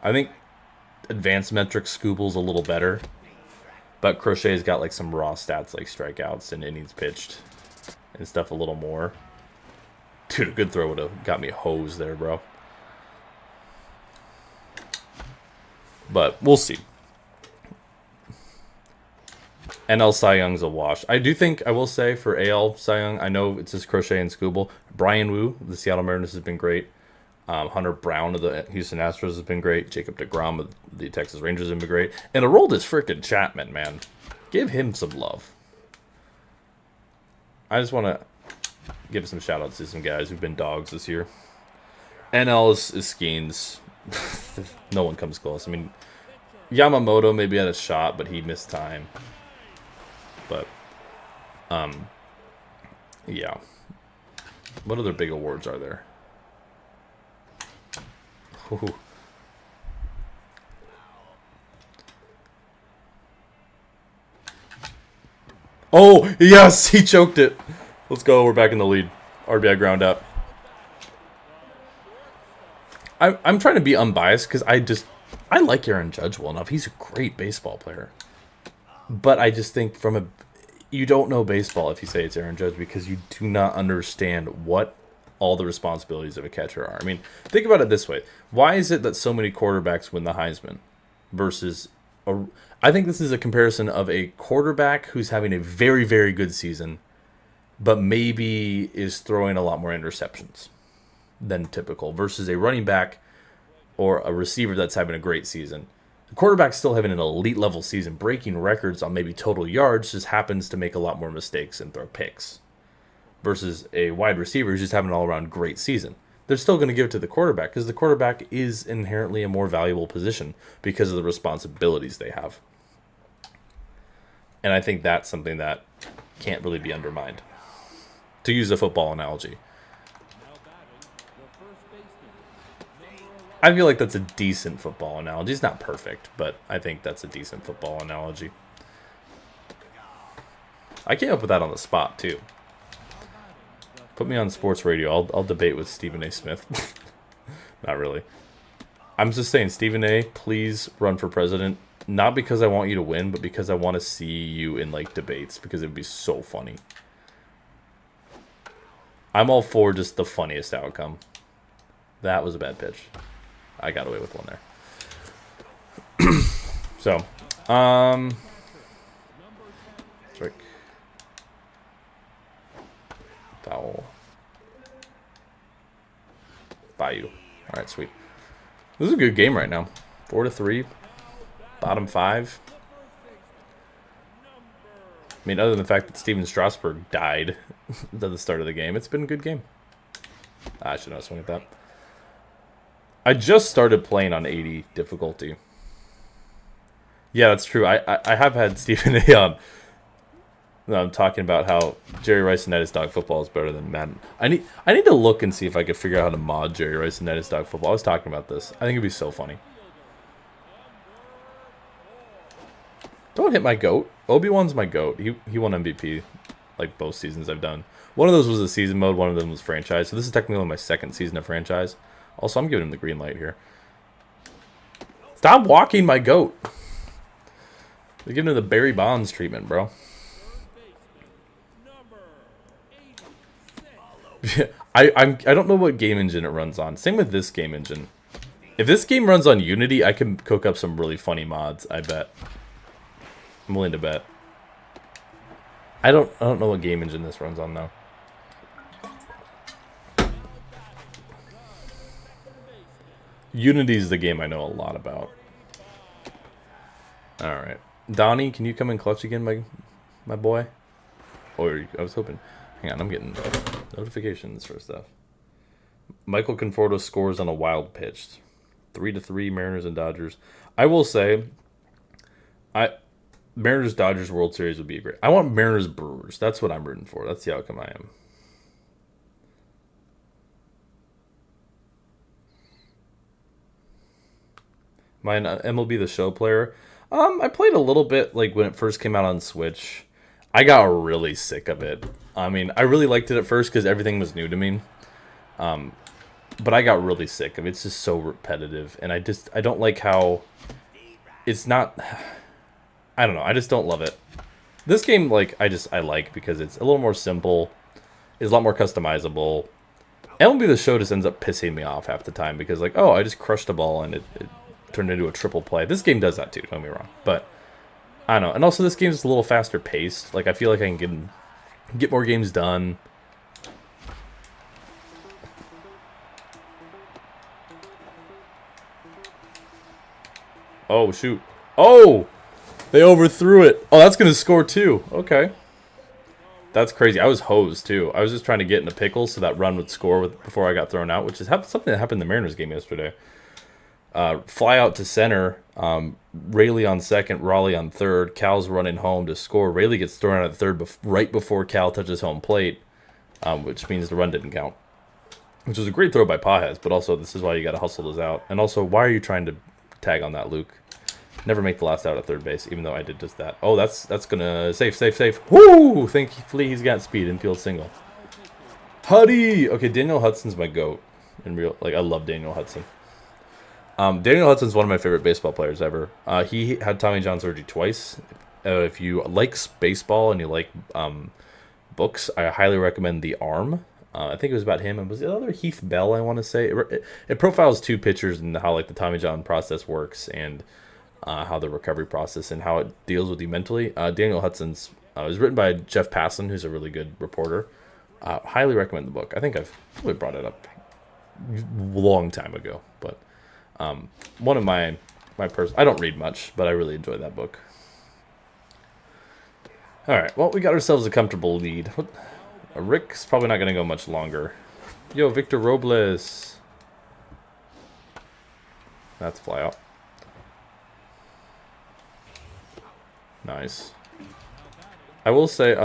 I think advanced metrics, Scooble's a little better. But Crochet's got like some raw stats like strikeouts and innings pitched and stuff a little more. Dude, a good throw would have got me hosed there, bro. But we'll see. NL Cy Young's a wash. I do think, I will say, for AL Cy Young, I know it's just Crochet and Scooble. Brian Wu, of the Seattle Mariners, has been great. Hunter Brown of the Houston Astros has been great. Jacob deGrom of the Texas Rangers have been great. And Aroldis freaking Chapman, man. Give him some love. I just want to give some shout-outs to some guys who've been dogs this year. NL is Skeens. No one comes close. I mean, Yamamoto maybe had a shot, but he missed time. But, yeah. What other big awards are there? Ooh. Oh, yes, he choked it. Let's go. We're back in the lead. RBI ground out. I'm trying to be unbiased because I like Aaron Judge well enough. He's a great baseball player. But I just think you don't know baseball if you say it's Aaron Judge because you do not understand what all the responsibilities of a catcher are. I mean, think about it this way. Why is it that so many quarterbacks win the Heisman versus I think this is a comparison of a quarterback who's having a very, very good season, but maybe is throwing a lot more interceptions than typical versus a running back or a receiver that's having a great season. The quarterback's still having an elite level season, breaking records on maybe total yards, just happens to make a lot more mistakes and throw picks. Versus a wide receiver who's just having an all-around great season. They're still going to give it to the quarterback because the quarterback is inherently a more valuable position because of the responsibilities they have. And I think that's something that can't really be undermined. To use a football analogy. I feel like that's a decent football analogy. It's not perfect, but I think that's a decent football analogy. I came up with that on the spot, too. Put me on sports radio. I'll debate with Stephen A. Smith. Not really. I'm just saying, Stephen A., please run for president. Not because I want you to win, but because I want to see you in, like, debates. Because it would be so funny. I'm all for just the funniest outcome. That was a bad pitch. I got away with one there. So, strike. Foul. Bayou. Alright, sweet. This is a good game right now. 4-3. Bottom 5. I mean, other than the fact that Steven Strasburg died at the start of the game, it's been a good game. I should not swing at that. I just started playing on 80 difficulty. Yeah, that's true. I have had Stephen A. on. I'm talking about how Jerry Rice and Nettis Dog Football is better than Madden. I need to look and see if I could figure out how to mod Jerry Rice and Nettis Dog Football. I was talking about this. I think it'd be so funny. Don't hit my GOAT. Obi-Wan's my GOAT. He won MVP like both seasons I've done. One of those was a season mode. One of them was franchise. So this is technically only my second season of franchise. Also, I'm giving him the green light here. Stop walking my GOAT. They're giving him the Barry Bonds treatment, bro. I don't know what game engine it runs on. Same with this game engine. If this game runs on Unity, I can cook up some really funny mods, I bet. I'm willing to bet. I don't know what game engine this runs on though. Unity is the game I know a lot about. Alright. Donnie, can you come in clutch again, my boy? Or I was hoping. Hang on, I'm getting notifications for stuff. Michael Conforto scores on a wild pitch. 3-3, Mariners and Dodgers. I will say, Mariners-Dodgers World Series would be great. I want Mariners-Brewers. That's what I'm rooting for. That's the outcome I am. Am I an MLB The Show player? I played a little bit like when it first came out on Switch. I got really sick of it. I mean, I really liked it at first because everything was new to me. But I got really sick of it. It's just so repetitive. And I don't like how it's not. I don't know. I just don't love it. This game, like, I like because it's a little more simple. It's a lot more customizable. MLB The Show just ends up pissing me off half the time because, like, oh, I just crushed a ball and it turned into a triple play. This game does that too, don't get me wrong. But, I don't know. And also, this game's just a little faster paced. Like, I feel like I can get more games done. Oh, shoot. Oh! They overthrew it. Oh, that's going to score too. Okay. That's crazy. I was hosed too. I was just trying to get in a pickle so that run would score before I got thrown out, which is something that happened in the Mariners game yesterday. Fly out to center. Rayleigh on second, Raleigh on third. Cal's running home to score. Rayleigh gets thrown out at third right before Cal touches home plate, which means the run didn't count. Which was a great throw by Pajes, but also this is why you got to hustle this out. And also, why are you trying to tag on that, Luke? Never make the last out at third base, even though I did just that. Oh, that's gonna safe. Woo! Thankfully he's got speed, infield single. Huddy! Okay, Daniel Hudson's my goat. In real, like, I love Daniel Hudson. Daniel Hudson's one of my favorite baseball players ever. He had Tommy John surgery twice. If you like baseball and you like books, I highly recommend The Arm. I think it was about him. And was the other Heath Bell, I want to say. It profiles two pitchers and how, like, the Tommy John process works and how the recovery process and how it deals with you mentally. Daniel Hudson's it was written by Jeff Passan, who's a really good reporter. Highly recommend the book. I think I've probably brought it up a long time ago, but one of my I don't read much, but I really enjoy that book. All right, well, we got ourselves a comfortable lead. Rick's probably not going to go much longer. Yo, Victor Robles. That's a fly out. Nice. I will say,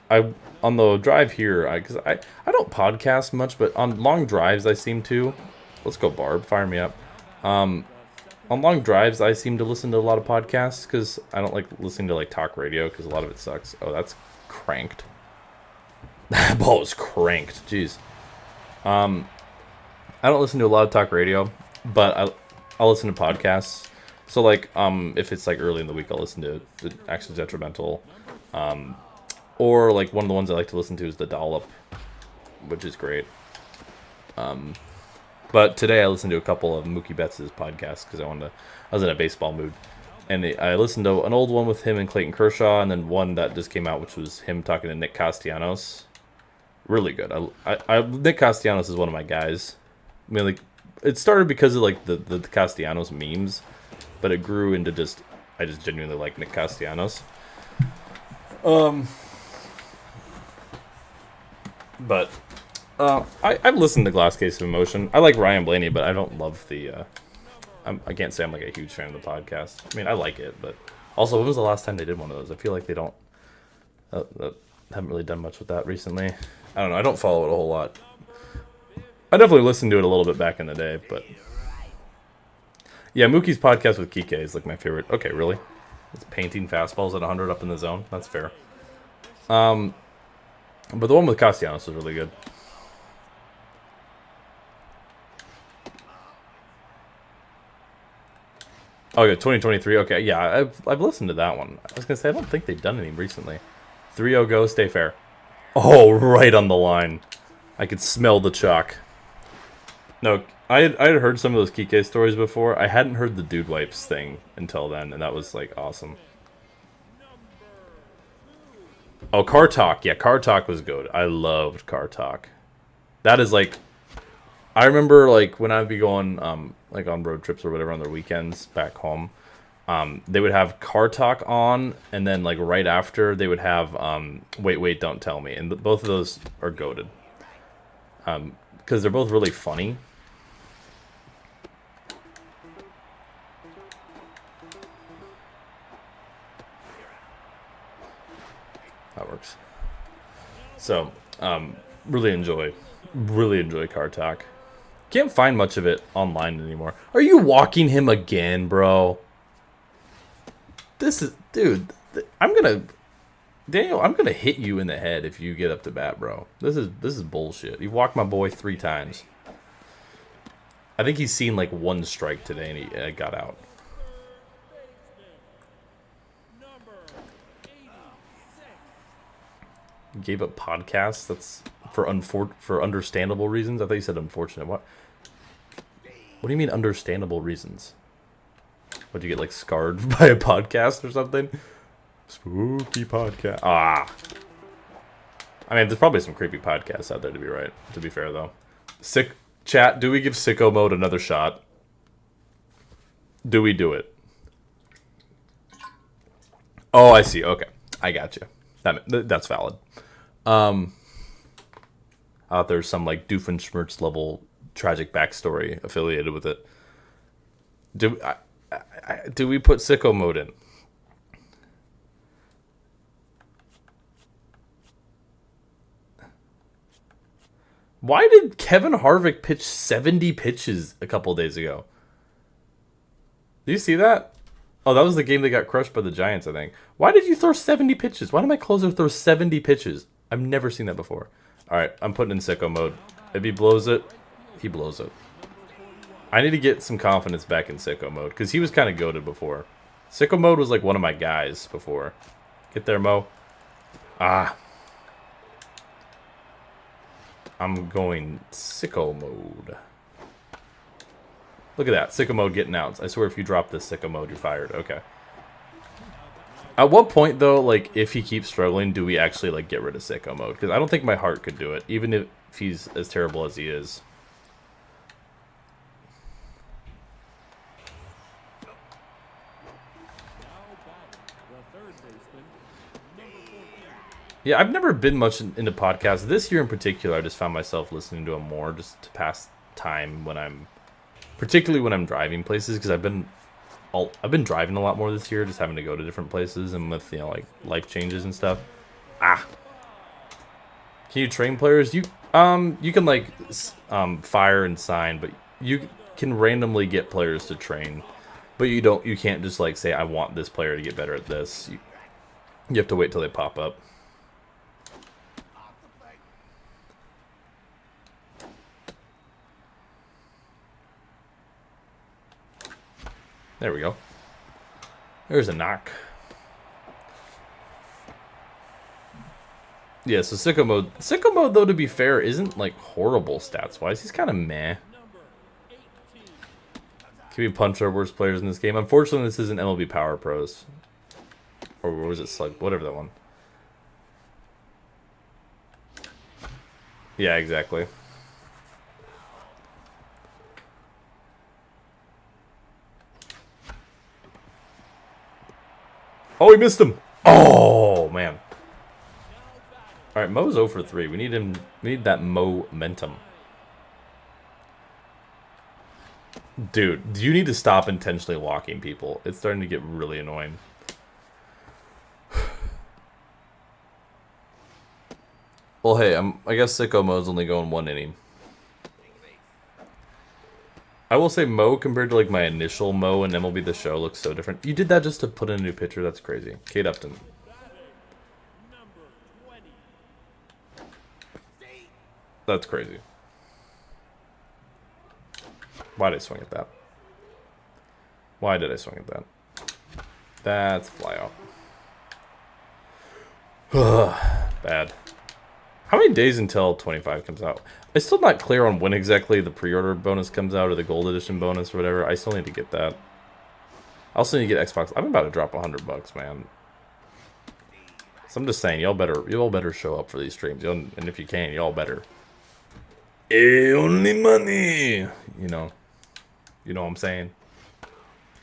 I on the drive here, because I don't podcast much, but on long drives I seem to. Let's go, Barb. Fire me up. On long drives, I seem to listen to a lot of podcasts because I don't like listening to, like, talk radio because a lot of it sucks. Oh, that's cranked. That ball is cranked. Jeez. I don't listen to a lot of talk radio, but I'll listen to podcasts. So, like, if it's, like, early in the week, I'll listen to the Actually Detrimental. Or, like, one of the ones I like to listen to is The Dollop, which is great. But today I listened to a couple of Mookie Betts' podcasts because I was in a baseball mood. And I listened to an old one with him and Clayton Kershaw, and then one that just came out, which was him talking to Nick Castellanos. Really good. Nick Castellanos is one of my guys. I mean, like, it started because of, like, the Castellanos memes. But it grew into I just genuinely like Nick Castellanos. But I've listened to Glass Case of Emotion. I like Ryan Blaney, but I don't love the. I can't say I'm, like, a huge fan of the podcast. I mean, I like it, but also, when was the last time they did one of those? I feel like they don't. Haven't really done much with that recently. I don't know. I don't follow it a whole lot. I definitely listened to it a little bit back in the day, but. Yeah, Mookie's podcast with Kike is, like, my favorite. Okay, really? It's painting fastballs at 100 up in the zone. That's fair. But the one with Castellanos was really good. Oh, yeah, 2023. Okay, yeah, I've listened to that one. I was going to say, I don't think they've done any recently. 3-0 go, stay fair. Oh, right on the line. I could smell the chalk. No, I had heard some of those Kike stories before. I hadn't heard the Dude Wipes thing until then, and that was, like, awesome. Oh, Car Talk. Yeah, Car Talk was good. I loved Car Talk. That is, like... I remember, like, when I'd be going, like, on road trips or whatever on their weekends back home, they would have Car Talk on, and then, like, right after, they would have Wait, Don't Tell Me. And both of those are goated. Because they're both really funny. That works. So, really enjoy Car Talk. Can't find much of it online anymore. Are you walking him again, bro? This is, dude, Daniel, I'm gonna hit you in the head if you get up to bat, bro. This is bullshit. You walked my boy 3 times. I think he's seen, like, 1 strike today and he got out. Gave up podcasts. That's for understandable reasons. I thought you said unfortunate. What? What do you mean understandable reasons? Would you get like scarred by a podcast or something? Spooky podcast. Ah. I mean, there's probably some creepy podcasts out there to be fair though. Sick chat, do we give sicko mode another shot? Do we do it? Oh, I see. Okay. I got you. That's valid. Out there's some like Doofenshmirtz level tragic backstory affiliated with it. Do we put sicko mode in? Why did Kevin Harvick pitch 70 pitches a couple days ago? Do you see that? Oh, that was the game that got crushed by the Giants, I think. Why did you throw 70 pitches? Why did my closer throw 70 pitches? I've never seen that before. All right, I'm putting in sicko mode. If he blows it, he blows it. I need to get some confidence back in sicko mode, because he was kind of goated before. Sicko mode was like one of my guys before. Get there, Mo. Ah. I'm going sicko mode. Look at that. Sicko mode getting outs. I swear if you drop this sicko mode, you're fired. Okay. At what point, though, like, if he keeps struggling, do we actually, like, get rid of sicko mode? Because I don't think my heart could do it, even if he's as terrible as he is. Yeah, I've never been much into podcasts. This year in particular, I just found myself listening to them more just to pass time when I'm... Particularly when I'm driving places, because I've been driving a lot more this year, just having to go to different places and with, you know, like, life changes and stuff. Ah. Can you train players? You can, like, fire and sign, but you can randomly get players to train. But you can't just, like, say, I want this player to get better at this. You have to wait till they pop up. There we go. There's a knock. Yeah, so sicko mode. Sicko mode, though, to be fair, isn't, like, horrible stats-wise. He's kind of meh. Can we punch our worst players in this game? Unfortunately, this isn't MLB Power Pros. Or was it Slug? Whatever that one. Yeah, exactly. Oh, he missed him. Oh, man. All right, Mo's 0 for 3. We need him. We need that momentum. Dude, you need to stop intentionally walking people. It's starting to get really annoying. Well, hey, I guess sicko mode's only going 1 inning. I will say Mo compared to like my initial Mo and MLB The Show looks so different. You did that just to put in a new pitcher. That's crazy. Kate Upton. That's crazy. Why did I swing at that? Why did I swing at that? That's a fly out. Bad. How many days until 25 comes out? I'm still not clear on when exactly the pre-order bonus comes out or the gold edition bonus or whatever. I still need to get that. I also need to get Xbox. I'm about to drop $100, man. So I'm just saying, y'all better show up for these streams. And if you can, y'all better. Hey, only money. You know what I'm saying?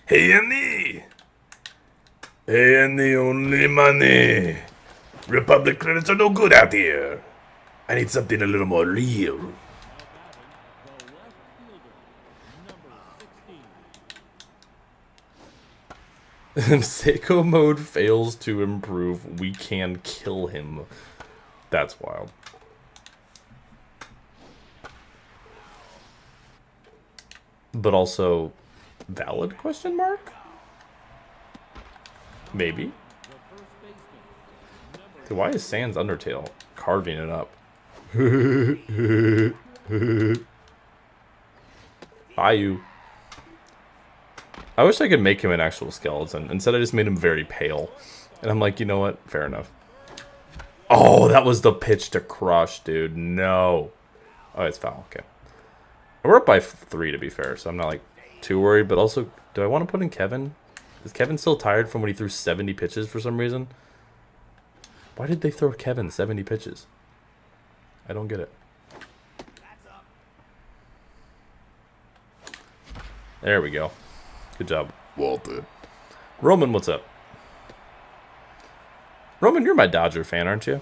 Hey, Andy. Hey, Andy, only money. Republic credits are no good out here. I need something a little more real. If sicko mode fails to improve, we can kill him. That's wild. But also, valid question mark? Maybe. Dude, why is Sans Undertale carving it up? Bayou. I wish I could make him an actual skeleton. Instead, I just made him very pale. And I'm like, you know what? Fair enough. Oh, that was the pitch to crush, dude. No. Oh, it's foul. Okay. We're up by 3, to be fair, so I'm not, like, too worried. But also, do I want to put in Kevin? Is Kevin still tired from when he threw 70 pitches for some reason? Why did they throw Kevin 70 pitches? I don't get it. There we go. Good job, Walter. Roman, what's up? Roman, you're my Dodger fan, aren't you?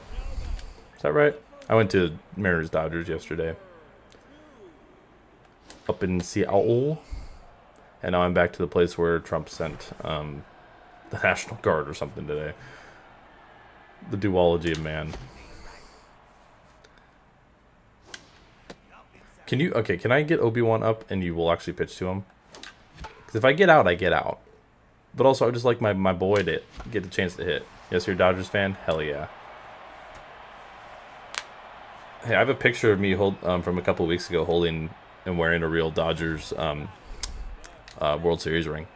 Is that right? I went to Mariners Dodgers yesterday. Up in Seattle. And now I'm back to the place where Trump sent the National Guard or something today. The duology of man. Can I get Obi-Wan up and you will actually pitch to him? Because if I get out, I get out. But also, I just like my boy to get the chance to hit. Yes, you're a Dodgers fan? Hell yeah. Hey, I have a picture of me from a couple of weeks ago holding and wearing a real Dodgers World Series ring.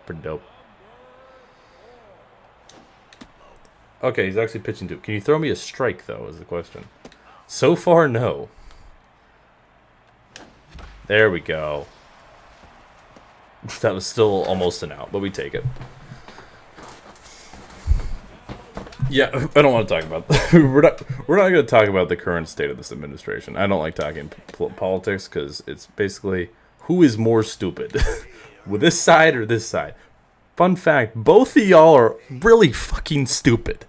Pretty dope. Okay, he's actually pitching to. Can you throw me a strike, though, is the question. So far, no. There we go. That was still almost an out, but we take it. Yeah, I don't want to talk about that. We're not going to talk about the current state of this administration. I don't like talking politics because it's basically who is more stupid, with this side or this side. Fun fact, both of y'all are really fucking stupid.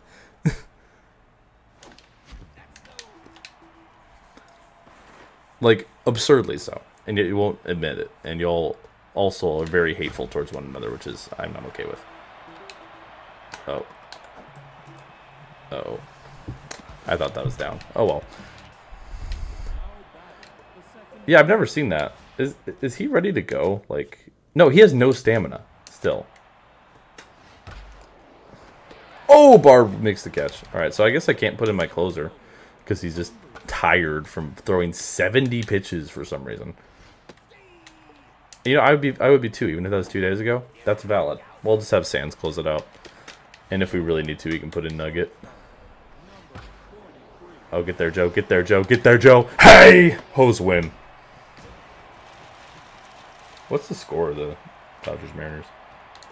Like, absurdly so. And yet you won't admit it. And y'all also are very hateful towards one another, which is I'm not okay with. Oh. Uh-oh. I thought that was down. Oh, well. Yeah, I've never seen that. Is he ready to go? Like, no, he has no stamina still. Oh, Barb makes the catch. All right, so I guess I can't put in my closer because he's just tired from throwing 70 pitches for some reason. You know, I would be too, even if that was 2 days ago. That's valid. We'll just have Sands close it out. And if we really need to, we can put in Nugget. Oh, get there, Joe. Get there, Joe. Get there, Joe. Hey! Hose win. What's the score of the Dodgers Mariners?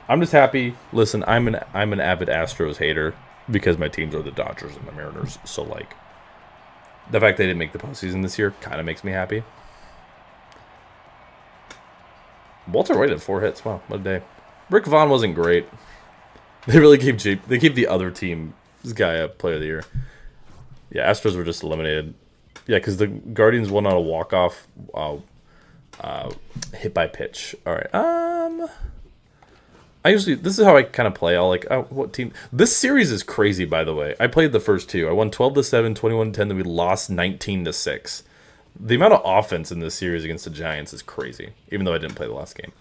I'm just happy. Listen, I'm an avid Astros hater because my teams are the Dodgers and the Mariners. So, like, the fact they didn't make the postseason this year kind of makes me happy. Walter White had 4 hits. Wow, what a day. Rick Vaughn wasn't great. They really gave the other team this guy a player of the year. Yeah, Astros were just eliminated. Yeah, because the Guardians won on a walk-off hit by pitch. All right. This is how I kind of play. I'll like, what team? This series is crazy, by the way. I played the first 2. I won 12-7, 21-10, then we lost 19-6. The amount of offense in this series against the Giants is crazy, even though I didn't play the last game.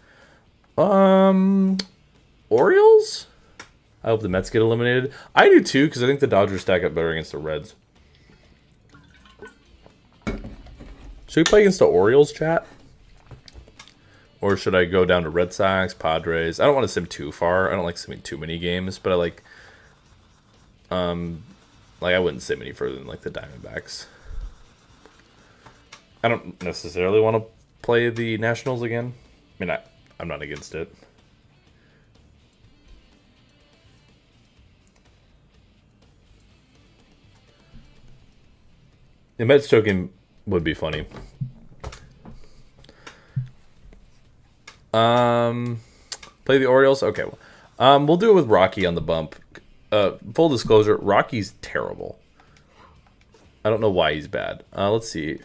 Orioles? I hope the Mets get eliminated. I do too, because I think the Dodgers stack up better against the Reds. Should we play against the Orioles, chat? Or should I go down to Red Sox, Padres? I don't want to sim too far. I don't like simming too many games, but I like I wouldn't sim any further than like the Diamondbacks. I don't necessarily want to play the Nationals again. I mean, I'm not against it. The Mets choking would be funny. Play the Orioles? Okay. We'll do it with Rocky on the bump. Full disclosure, Rocky's terrible. I don't know why he's bad. Let's see.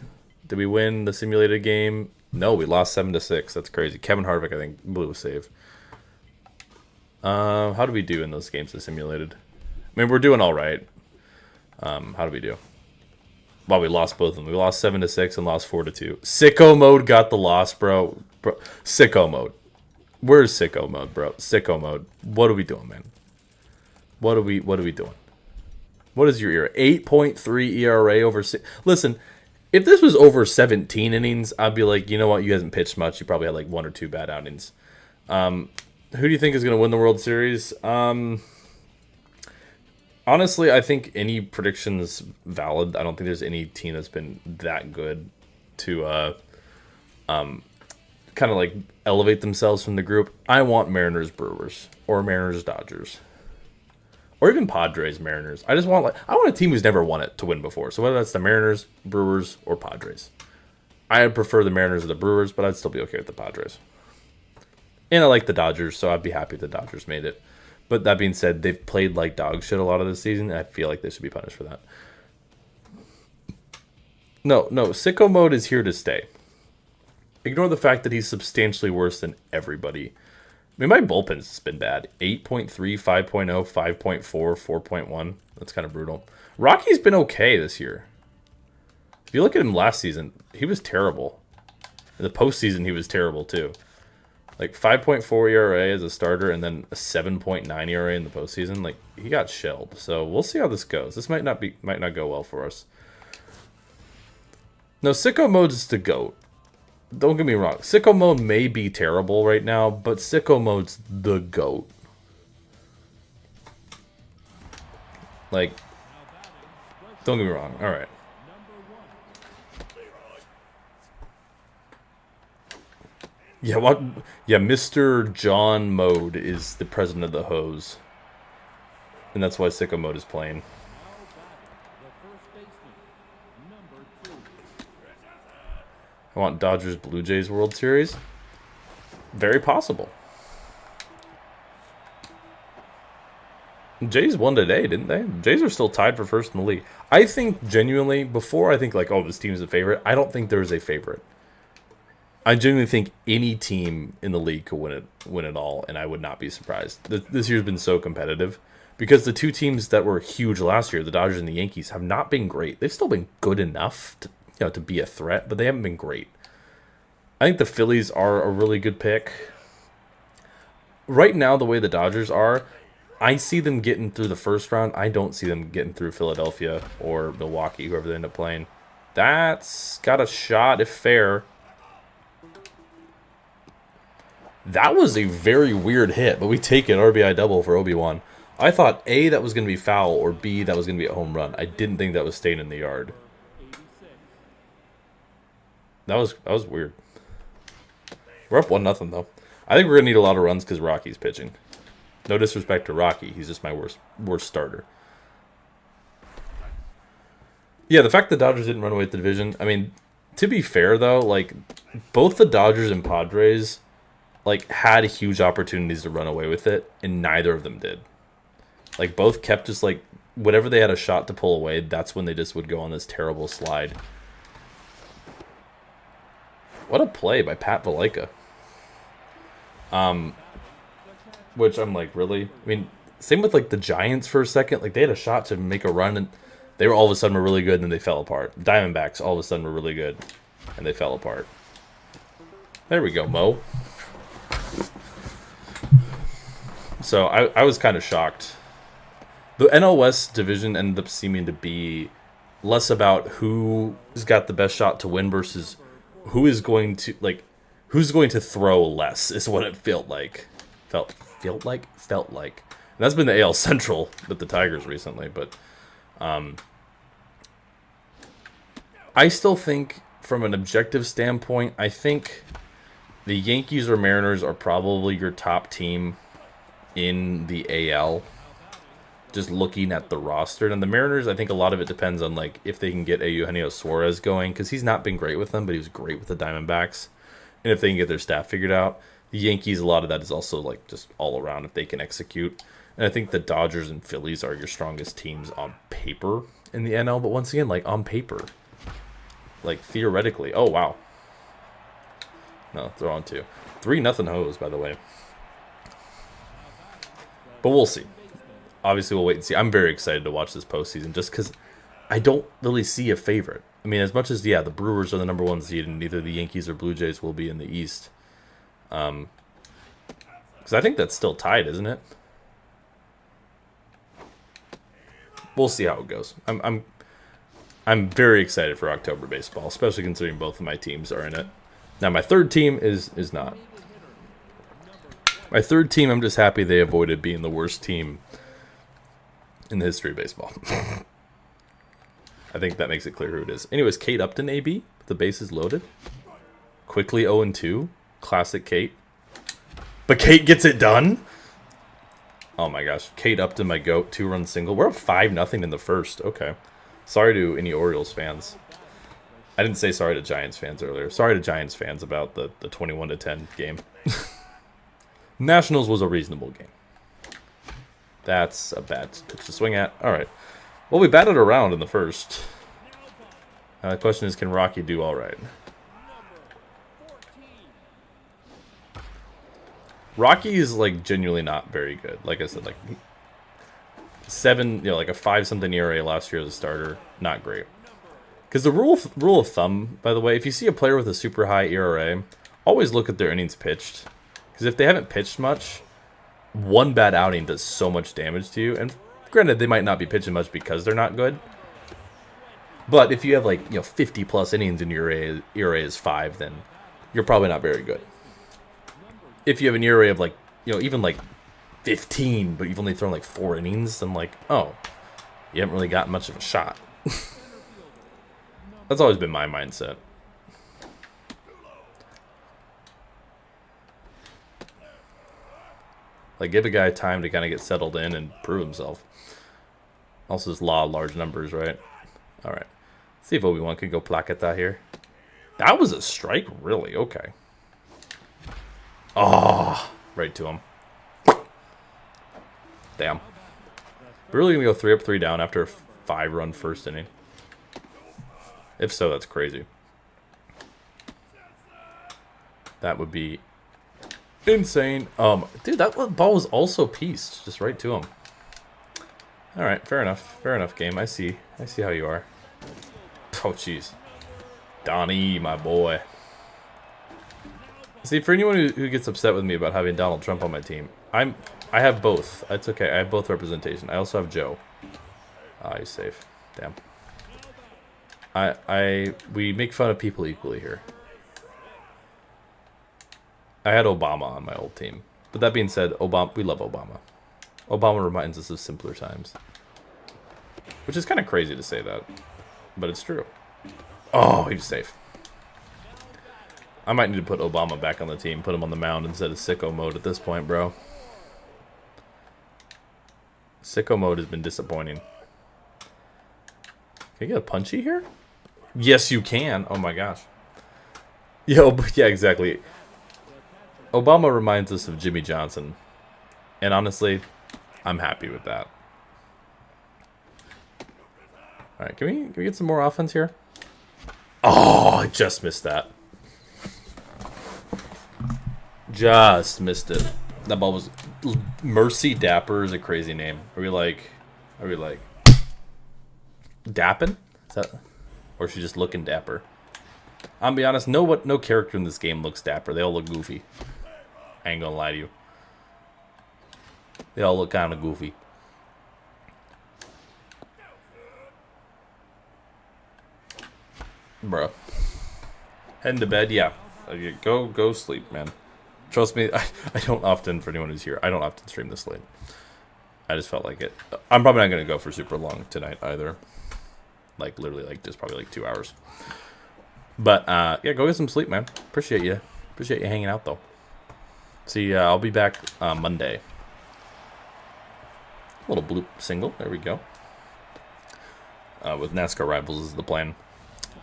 Did we win the simulated game? No, we lost 7-6. That's crazy. Kevin Harvick, I think, blew a save. How do we do in those games that simulated? I mean, we're doing all right. How do we do? Well, we lost both of them. We lost 7-6 and lost 4-2. Sicko mode got the loss, bro. Sicko mode. Where's sicko mode, bro? Sicko mode. What are we doing, man? What are we doing? What is your ERA? 8.3 ERA over 6. Listen, if this was over 17 innings, I'd be like, you know what? You hasn't pitched much. You probably had like 1 or 2 bad outings. Who do you think is going to win the World Series? I Honestly, I think any prediction is valid. I don't think there's any team that's been that good to kind of like elevate themselves from the group. I want Mariners Brewers or Mariners Dodgers or even Padres Mariners. I want a team who's never won it to win before. So whether that's the Mariners, Brewers, or Padres. I'd prefer the Mariners or the Brewers, but I'd still be okay with the Padres. And I like the Dodgers, so I'd be happy if the Dodgers made it. But that being said, they've played like dog shit a lot of this season, and I feel like they should be punished for that. No, sicko mode is here to stay. Ignore the fact that he's substantially worse than everybody. I mean, my bullpen's been bad. 8.3, 5.0, 5.4, 4.1. That's kind of brutal. Rocky's been okay this year. If you look at him last season, he was terrible. In the postseason, he was terrible too. Like 5.4 ERA as a starter and then a 7.9 ERA in the postseason. Like, he got shelled. So we'll see how this goes. This might not go well for us. No, sicko mode is the GOAT. Don't get me wrong. Sicko mode may be terrible right now, but sicko mode's the GOAT. Like, don't get me wrong. All right. Yeah, what? Yeah, Mr. John Mode is the president of the hose. And that's why sicko mode is playing. I want Dodgers Blue Jays World Series. Very possible. Jays won today, didn't they? Jays are still tied for first in the league. I think genuinely, before I think like, oh, this team's a favorite, I don't think there's a favorite. I genuinely think any team in the league could win it all, and I would not be surprised. This year's been so competitive because the two teams that were huge last year, the Dodgers and the Yankees, have not been great. They've still been good enough to be a threat, but they haven't been great. I think the Phillies are a really good pick. Right now, the way the Dodgers are, I see them getting through the first round. I don't see them getting through Philadelphia or Milwaukee, whoever they end up playing. That's got a shot if fair. That was a very weird hit, but we take it. RBI double for Obi-Wan. I thought A, that was going to be foul, or B, that was going to be a home run. I didn't think that was staying in the yard. That was weird. We're up 1-0 though. I think we're going to need a lot of runs because Rocky's pitching. No disrespect to Rocky. He's just my worst starter. Yeah, the fact the Dodgers didn't run away with the division. I mean, to be fair though, like both the Dodgers and Padres like had huge opportunities to run away with it, and neither of them did. Like both kept just like whatever they had a shot to pull away, that's when they just would go on this terrible slide. What a play by Pat Valaika. Which I'm like, really? I mean, same with like the Giants for a second. Like they had a shot to make a run, and they were all of a sudden really good, and then they fell apart. Diamondbacks all of a sudden were really good, and they fell apart. There we go, Mo. So I was kind of shocked. The NL West division ended up seeming to be less about who's got the best shot to win versus who's going to throw less is what it felt like. Felt like. And that's been the AL Central with the Tigers recently, but I still think from an objective standpoint, I think the Yankees or Mariners are probably your top team in the AL. Just looking at the roster. And the Mariners, I think a lot of it depends on like if they can get a Eugenio Suarez going, because he's not been great with them, but he was great with the Diamondbacks. And if they can get their staff figured out. The Yankees, a lot of that is also like just all around if they can execute. And I think the Dodgers and Phillies are your strongest teams on paper in the NL. But once again, like on paper, like theoretically, oh wow. No, they're on 2. 3-0 hose, by the way. But we'll see. Obviously, we'll wait and see. I'm very excited to watch this postseason just because I don't really see a favorite. I mean, as much as, yeah, the Brewers are the number 1 seed and neither the Yankees or Blue Jays will be in the East. Because I think that's still tied, isn't it? We'll see how it goes. I'm very excited for October baseball, especially considering both of my teams are in it. Now, my third team is not. My third team, I'm just happy they avoided being the worst team in the history of baseball. I think that makes it clear who it is. Anyways, Kate Upton, AB. The bases loaded. Quickly 0-2. Classic Kate. But Kate gets it done? Oh my gosh. Kate Upton, my goat. 2-run single. We're up 5-0 in the first. Okay. Sorry to any Orioles fans. I didn't say sorry to Giants fans earlier. Sorry to Giants fans about the 21-10 game. Nationals was a reasonable game. That's a bad pitch to swing at. All right. Well, we batted around in the first. The question is, can Rocky do all right? Rocky is like genuinely not very good. Like I said, like 7, like a 5-something ERA last year as a starter, not great. Because the rule of thumb, by the way, if you see a player with a super high ERA, always look at their innings pitched. Because if they haven't pitched much, one bad outing does so much damage to you. And granted, they might not be pitching much because they're not good. But if you have like 50 plus innings and your ERA is 5, then you're probably not very good. If you have an ERA of like even like 15, but you've only thrown like 4 innings, then like, oh, you haven't really got much of a shot. That's always been my mindset. Like, give a guy time to kind of get settled in and prove himself. Also, just law of large numbers, right? All right. See if Obi-Wan could go Placata here. That was a strike? Really? Okay. Oh, right to him. Damn. We're really going to go 3 up, 3 down after a 5-run first inning. If so, that's crazy. That would be insane. Dude, that ball was also pieced. Just right to him. Alright, fair enough. Fair enough, game. I see how you are. Oh, jeez. Donnie, my boy. See, for anyone who gets upset with me about having Donald Trump on my team, I have both. It's okay. I have both representation. I also have Joe. Ah, he's safe. Damn. We make fun of people equally here. I had Obama on my old team. But that being said, we love Obama. Obama reminds us of simpler times. Which is kind of crazy to say that. But it's true. Oh, he was safe. I might need to put Obama back on the team. Put him on the mound instead of sicko mode at this point, bro. Sicko mode has been disappointing. Can you get a punchy here? Yes, you can. Oh my gosh. Yeah, exactly. Obama reminds us of Jimmy Johnson. And honestly, I'm happy with that. Alright, can we get some more offense here? Oh, I just missed that. Just missed it. That ball was... Mercy Dapper is a crazy name. Are we like... Dappin? Is that... Or is she just looking dapper? I'll be honest, no character in this game looks dapper. They all look goofy. I ain't gonna lie to you. They all look kind of goofy. Bro. Heading to bed? Yeah. Go sleep, man. Trust me, I don't often, for anyone who's here, I don't often stream this late. I just felt like it. I'm probably not going to go for super long tonight either. Like, literally, like, just probably like 2 hours. But, yeah, go get some sleep, man. Appreciate you. Appreciate you hanging out, though. See, I'll be back Monday. Little bloop single. There we go. With NASCAR Rivals is the plan.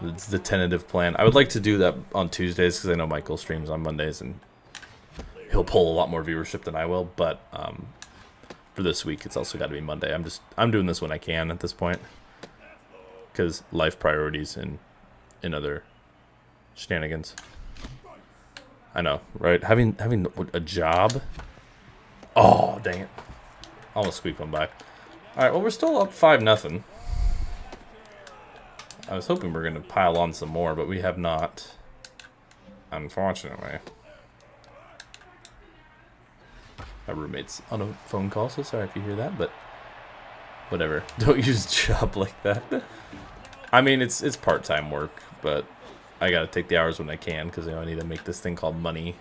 It's the tentative plan. I would like to do that on Tuesdays because I know Michael streams on Mondays and he'll pull a lot more viewership than I will. But for this week, it's also got to be Monday. I'm doing this when I can at this point because life priorities and other shenanigans. I know, right? Having a job. Oh, dang it! Almost squeaked one by. All right, well, we're still up 5-0. I was hoping we were going to pile on some more, but we have not, unfortunately. My roommate's on a phone call, so sorry if you hear that, but whatever. Don't use job like that. I mean, it's part-time work, but I got to take the hours when I can because I need to make this thing called money.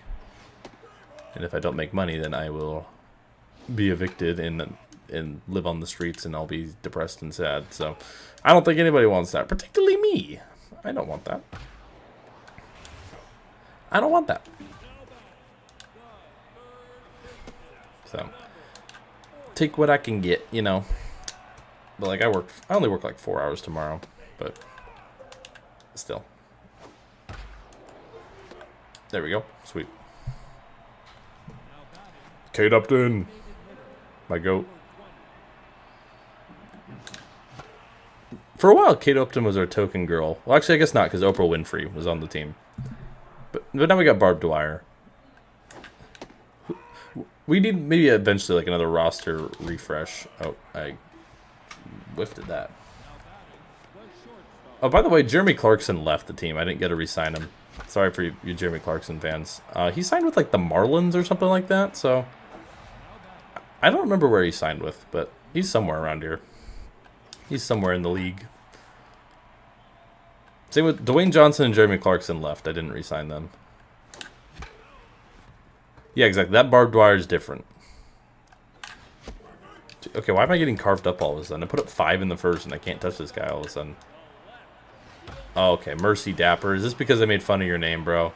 And if I don't make money, then I will be evicted and and live on the streets, and I'll be depressed and sad. So I don't think anybody wants that, particularly me. I don't want that. I don't want that. So take what I can get, you know. But like I only work like 4 hours tomorrow, but still. There we go. Sweet. Kate Upton. My goat. For a while, Kate Upton was our token girl. Well, actually, I guess not, because Oprah Winfrey was on the team. But now we got Barb Dwyer. We need maybe eventually like another roster refresh. Oh, I whiffed at that. Oh, by the way, Jeremy Clarkson left the team. I didn't get to re-sign him. Sorry for you Jeremy Clarkson fans. He signed with like the Marlins or something like that, so I don't remember where he signed with, but he's somewhere around here. He's somewhere in the league. Same with Dwayne Johnson and Jeremy Clarkson left. I didn't re-sign them. Yeah, exactly. That Barb Dwyer is different. Okay, why am I getting carved up all of a sudden? I put up 5 in the first and I can't touch this guy all of a sudden. Oh, okay, Mercy Dapper. Is this because I made fun of your name, bro?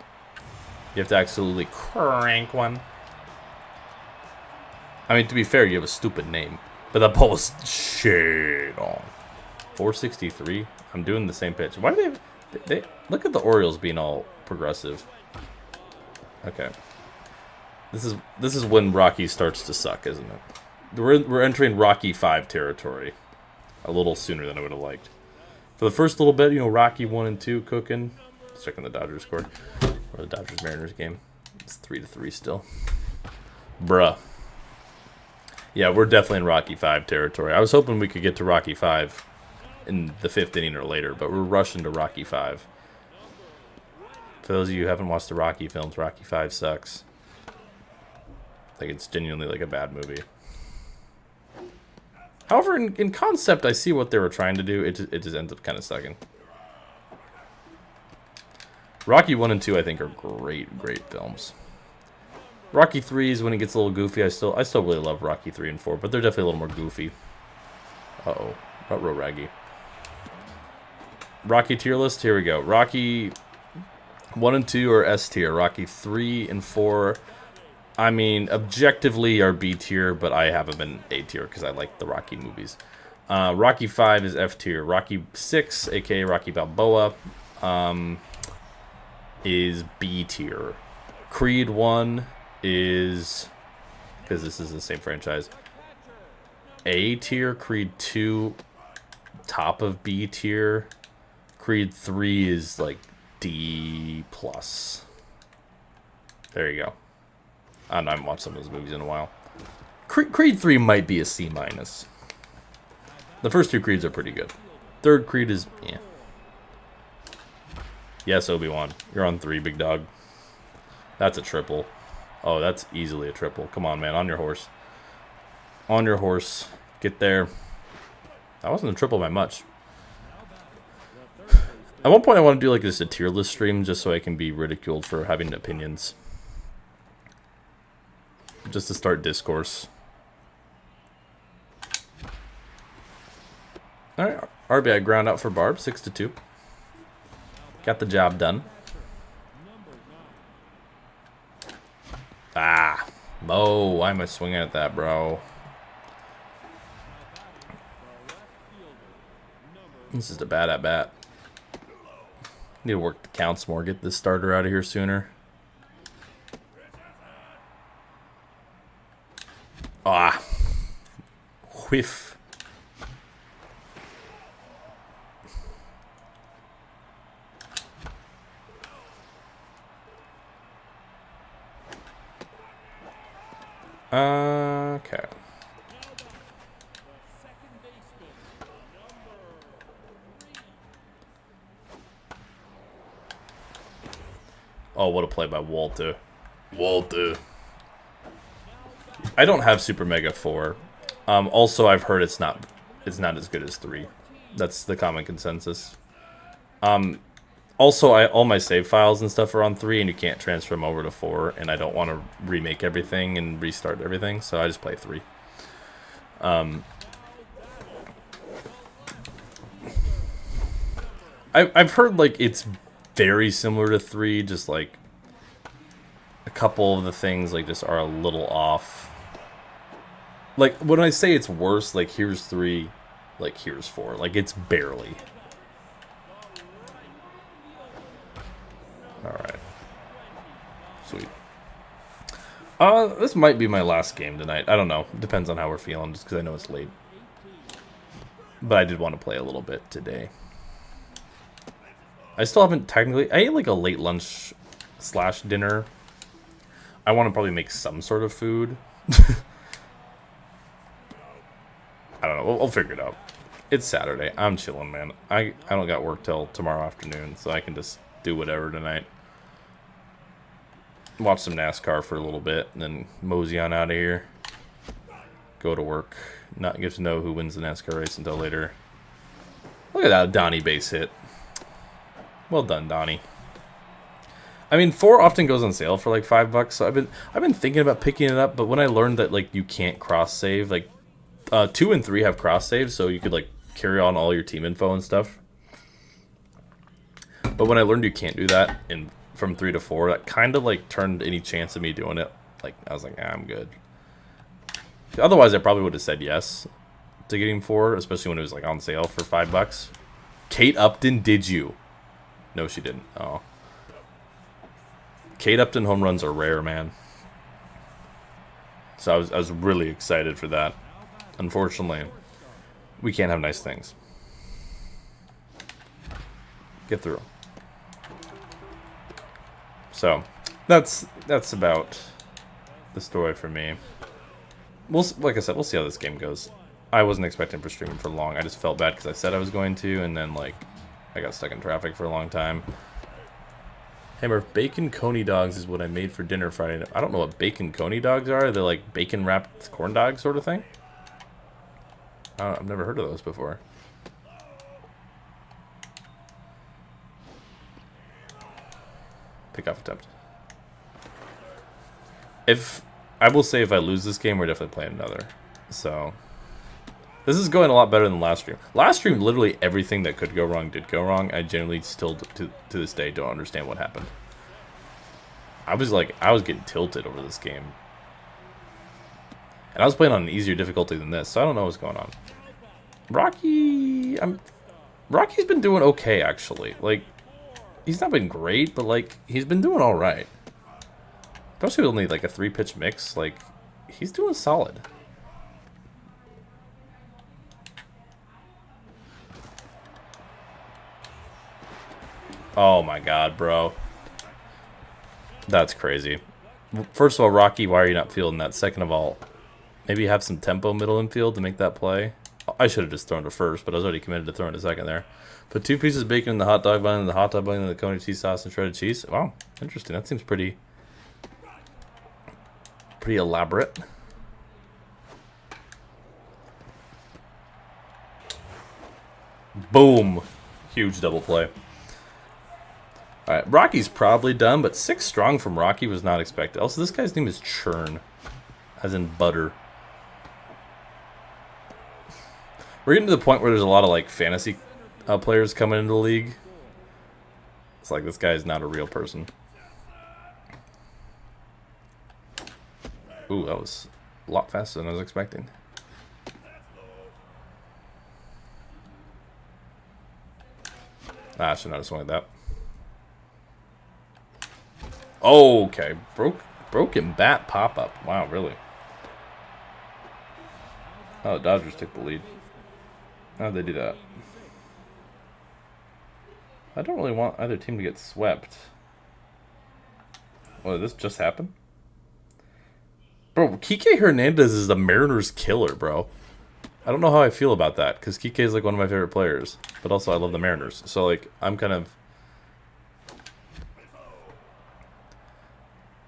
You have to absolutely crank one. I mean, to be fair, you have a stupid name. But that ball was shit on. 463. I'm doing the same pitch. Why do they look at the Orioles being all progressive? Okay. This is when Rocky starts to suck, isn't it? We're entering Rocky 5 territory. A little sooner than I would have liked. For the first little bit, you know, Rocky 1 and 2 cooking. Let's check on the Dodgers score. Or the Dodgers-Mariners game. It's 3-3 still. Bruh. Yeah, we're definitely in Rocky 5 territory. I was hoping we could get to Rocky 5 in the 5th inning or later, but we're rushing to Rocky 5. For those of you who haven't watched the Rocky films, Rocky 5 sucks. Like, it's genuinely like a bad movie. However, in concept, I see what they were trying to do. It just ends up kind of sucking. Rocky 1 and 2, I think, are great films. Rocky 3 is when it gets a little goofy. I still really love Rocky 3 and 4, but they're definitely a little more goofy. Uh-oh. Ruh-roh Raggy. Rocky tier list, here we go. Rocky 1 and 2 are S tier. Rocky 3 and 4, I mean, objectively are B tier, but I have them in A tier because I like the Rocky movies. Rocky 5 is F tier. Rocky 6, aka Rocky Balboa, is B tier. Creed 1 is, because this is the same franchise, A tier. Creed 2, top of B tier. Creed 3 is like D+. There you go. I haven't watched some of those movies in a while. Creed 3 might be a C-. The first 2 Creeds are pretty good. Third Creed is, yeah. Yes, Obi-Wan. You're on 3, big dog. That's a triple. Oh, that's easily a triple. Come on, man. On your horse. On your horse. Get there. That wasn't a triple by much. At one point, I want to do like this a tier list stream just so I can be ridiculed for having opinions. Just to start discourse. Alright, RBI ground out for Barb, 6-2. Got the job done. Ah, Mo, why am I swinging at that, bro? This is a bad at bat. Need to work the counts more, get this starter out of here sooner. Ah, whiff. Okay. Oh, what a play by Walter. Walter. I don't have Super Mega 4. Also, I've heard it's not as good as 3. That's the common consensus. Also, all my save files and stuff are on 3, and you can't transfer them over to 4, and I don't want to remake everything and restart everything, so I just play 3. I've heard like it's very similar to 3, just like a couple of the things like just are a little off. Like when I say it's worse, like here's 3, like here's 4, like it's barely. All right, sweet. This might be my last game tonight. I don't know. Depends on how we're feeling, just because I know it's late. But I did want to play a little bit today. I still haven't technically... I ate like a late lunch / dinner. I want to probably make some sort of food. I don't know. We'll figure it out. It's Saturday. I'm chilling, man. I don't got work till tomorrow afternoon, so I can just do whatever tonight. Watch some NASCAR for a little bit, and then mosey on out of here. Go to work. Not get to know who wins the NASCAR race until later. Look at that Donnie base hit. Well done, Donnie. I mean, 4 often goes on sale for like $5, so I've been thinking about picking it up. But when I learned that like you can't cross save, like 2 and 3 have cross saves, so you could like carry on all your team info and stuff. But when I learned you can't do that from 3 to 4, that kind of like turned any chance of me doing it. Like I was like, I'm good. Otherwise, I probably would have said yes to getting 4, especially when it was like on sale for $5. Kate Upton, did you? No, she didn't. Oh. Kate Upton home runs are rare, man. So I was really excited for that. Unfortunately, we can't have nice things. Get through. So that's about the story for me. Like I said, we'll see how this game goes. I wasn't expecting for streaming for long. I just felt bad because I said I was going to, and then like I got stuck in traffic for a long time. Hey Murph, bacon coney dogs is what I made for dinner Friday night. I don't know what bacon coney dogs are. They're like bacon wrapped corn dogs sort of thing. I've never heard of those before. Pickoff attempt. I will say if I lose this game, we're definitely playing another. So this is going a lot better than last stream. Last stream, literally everything that could go wrong did go wrong. I generally still, to this day, don't understand what happened. I was getting tilted over this game. And I was playing on an easier difficulty than this, so I don't know what's going on. Rocky's been doing okay, actually. Like, he's not been great, but, like, he's been doing alright. Especially with only, like, a 3-pitch mix. Like, he's doing solid. Oh my god, bro. That's crazy. First of all, Rocky, why are you not fielding that? Second of all, maybe have some tempo middle infield to make that play. I should have just thrown to first, but I was already committed to throwing to second there. Put 2 pieces of bacon in the hot dog bun, and the hot dog bun in the coney cheese sauce and shredded cheese. Wow, interesting. That seems pretty elaborate. Boom. Huge double play. Alright, Rocky's probably done, but 6 strong from Rocky was not expected. Also, this guy's name is Churn, as in butter. We're getting to the point where there's a lot of, like, fantasy players coming into the league. It's like, this guy's not a real person. Ooh, that was a lot faster than I was expecting. I should not have swung like that. Oh, okay. Broken bat pop-up. Wow, really? Oh, the Dodgers took the lead. How'd they do that? I don't really want either team to get swept. What, did this just happen? Bro, Kike Hernandez is the Mariners' killer, bro. I don't know how I feel about that, because Kike is like one of my favorite players. But also, I love the Mariners. So, like, I'm kind of...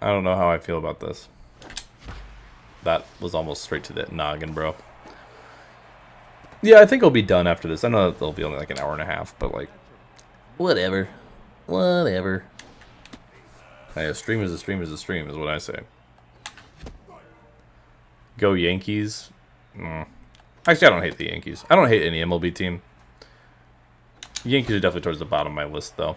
I don't know how I feel about this. That was almost straight to the noggin, bro. Yeah, I think I'll be done after this. I know that it'll be only like an hour and a half, but like... Whatever. Whatever. Hey, a stream is a stream is a stream, is what I say. Go Yankees. Actually, I don't hate the Yankees. I don't hate any MLB team. The Yankees are definitely towards the bottom of my list, though.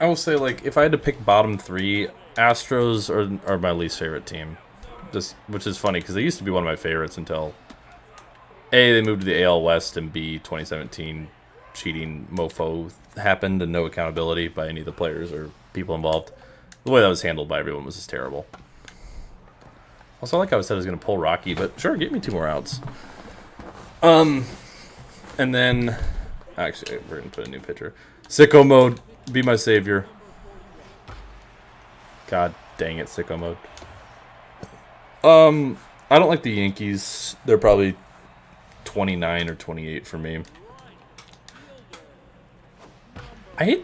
I will say, like, if I had to pick bottom three, Astros are my least favorite team. Just, which is funny, because they used to be one of my favorites until A, they moved to the AL West, and B, 2017 cheating mofo happened and no accountability by any of the players or people involved. The way that was handled by everyone was just terrible. Also, like I said, I was going to pull Rocky, but sure, get me 2 more outs. And then, actually, we're going to put a new pitcher. Sicko mode, be my savior. God dang it, sicko mode. I don't like the Yankees. They're probably 29 or 28 for me. I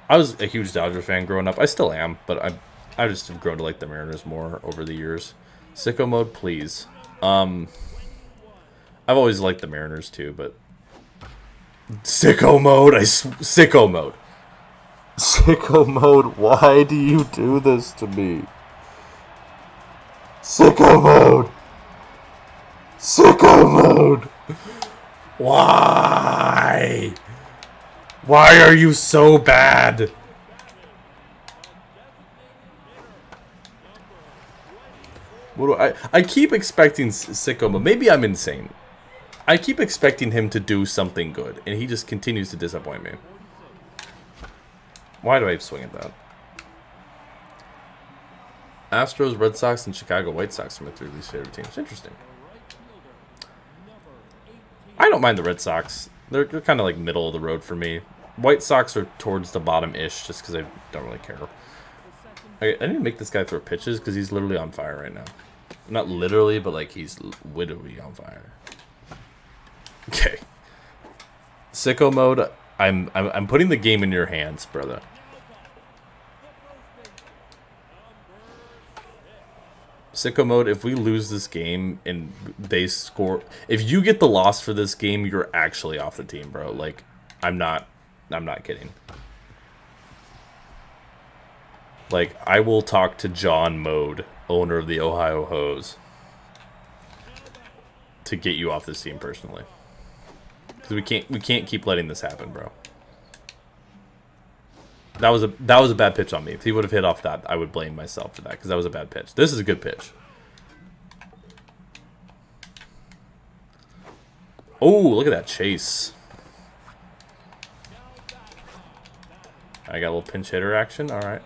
was a huge Dodger fan growing up. I still am, but I just have grown to like the Mariners more over the years. Sicko mode, please. I've always liked the Mariners too, but sicko mode, sicko mode. Sicko mode, why do you do this to me? Sicko mode. Sicko mode. Why? Why are you so bad? What do I keep expecting sicko mode. Maybe I'm insane. I keep expecting him to do something good, and he just continues to disappoint me. Why do I swing at that? Astros, Red Sox, and Chicago White Sox are my 3 least favorite teams. Interesting. I don't mind the Red Sox. They're kind of like middle of the road for me. White Sox are towards the bottom-ish just because I don't really care. I need to make this guy throw pitches because he's literally on fire right now. Not literally, but like he's literally on fire. Okay. Sicko mode. I'm putting the game in your hands, brother. Sicko mode, if we lose this game and they score, if you get the loss for this game, you're actually off the team, bro. Like, I'm not kidding. Like, I will talk to John Mode, owner of the Ohio Hose, to get you off this team personally. Because we can't keep letting this happen, bro. That was a bad pitch on me. If he would have hit off that, I would blame myself for that because that was a bad pitch. This is a good pitch. Oh, look at that chase. I got a little pinch hitter action. All right.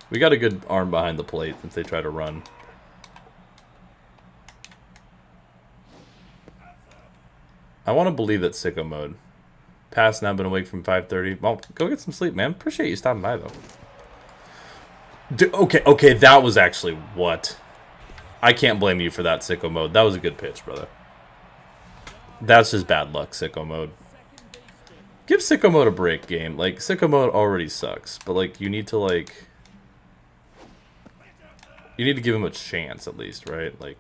We got a good arm behind the plate if they try to run. I want to believe that sicko mode. Past now, been awake from 5:30. Well, go get some sleep, man. Appreciate you stopping by, though. Okay, that was actually what? I can't blame you for that, sicko mode. That was a good pitch, brother. That's just bad luck, sicko mode. Give sicko mode a break, game. Like, sicko mode already sucks, but, like, you need to, like... You need to give him a chance, at least, right? Like...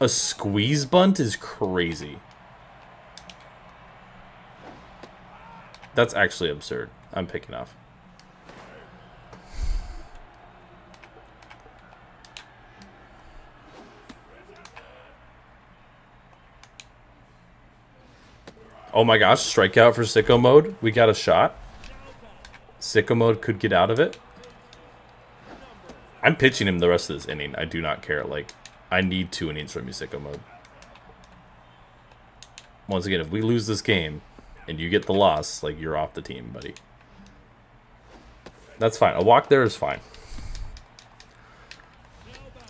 A squeeze bunt is crazy. That's actually absurd. I'm picking off. Oh my gosh, strikeout for sicko mode. We got a shot. Sicko mode could get out of it. I'm pitching him the rest of this inning. I do not care. Like, I need 2 innings from you, sicko mode. Once again, if we lose this game and you get the loss, like, you're off the team, buddy. That's fine. A walk there is fine.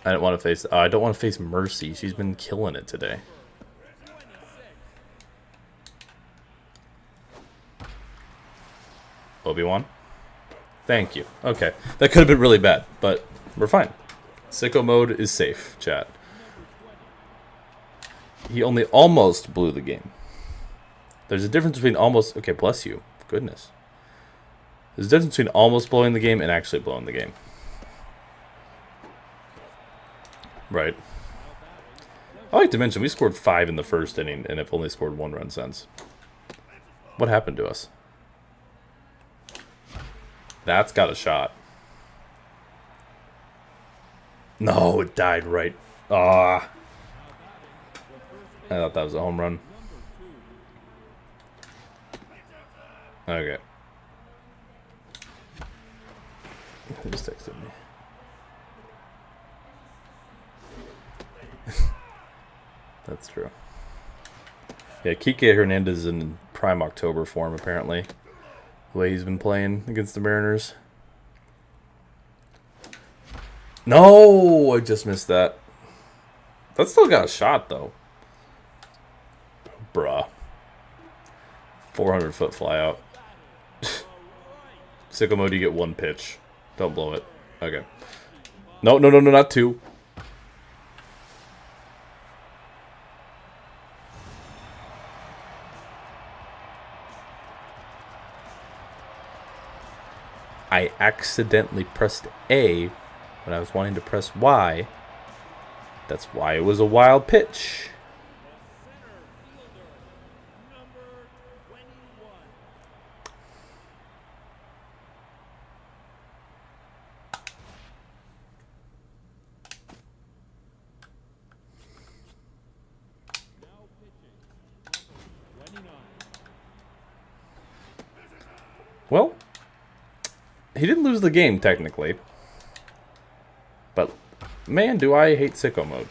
I don't want to face... I don't want to face Mercy. She's been killing it today. Obi-Wan? Thank you. Okay. That could have been really bad, but we're fine. Sicko mode is safe, chat. He only almost blew the game. There's a difference between almost... Okay, bless you. Goodness. There's a difference between almost blowing the game and actually blowing the game. Right. I like to mention we scored 5 in the first inning and have only scored 1 run since. What happened to us? That's got a shot. No, it died right. Ah. I thought that was a home run. Okay. He just texted me. That's true. Yeah, Kike Hernandez is in prime October form, apparently. The way he's been playing against the Mariners. No! I just missed that. That still got a shot, though. Bruh. 400-foot fly out. Sicko mode, you get 1 pitch. Don't blow it. Okay. No, not 2. I accidentally pressed A when I was wanting to press Y. That's why it was a wild pitch. Well, he didn't lose the game, technically. But, man, do I hate Sicko mode.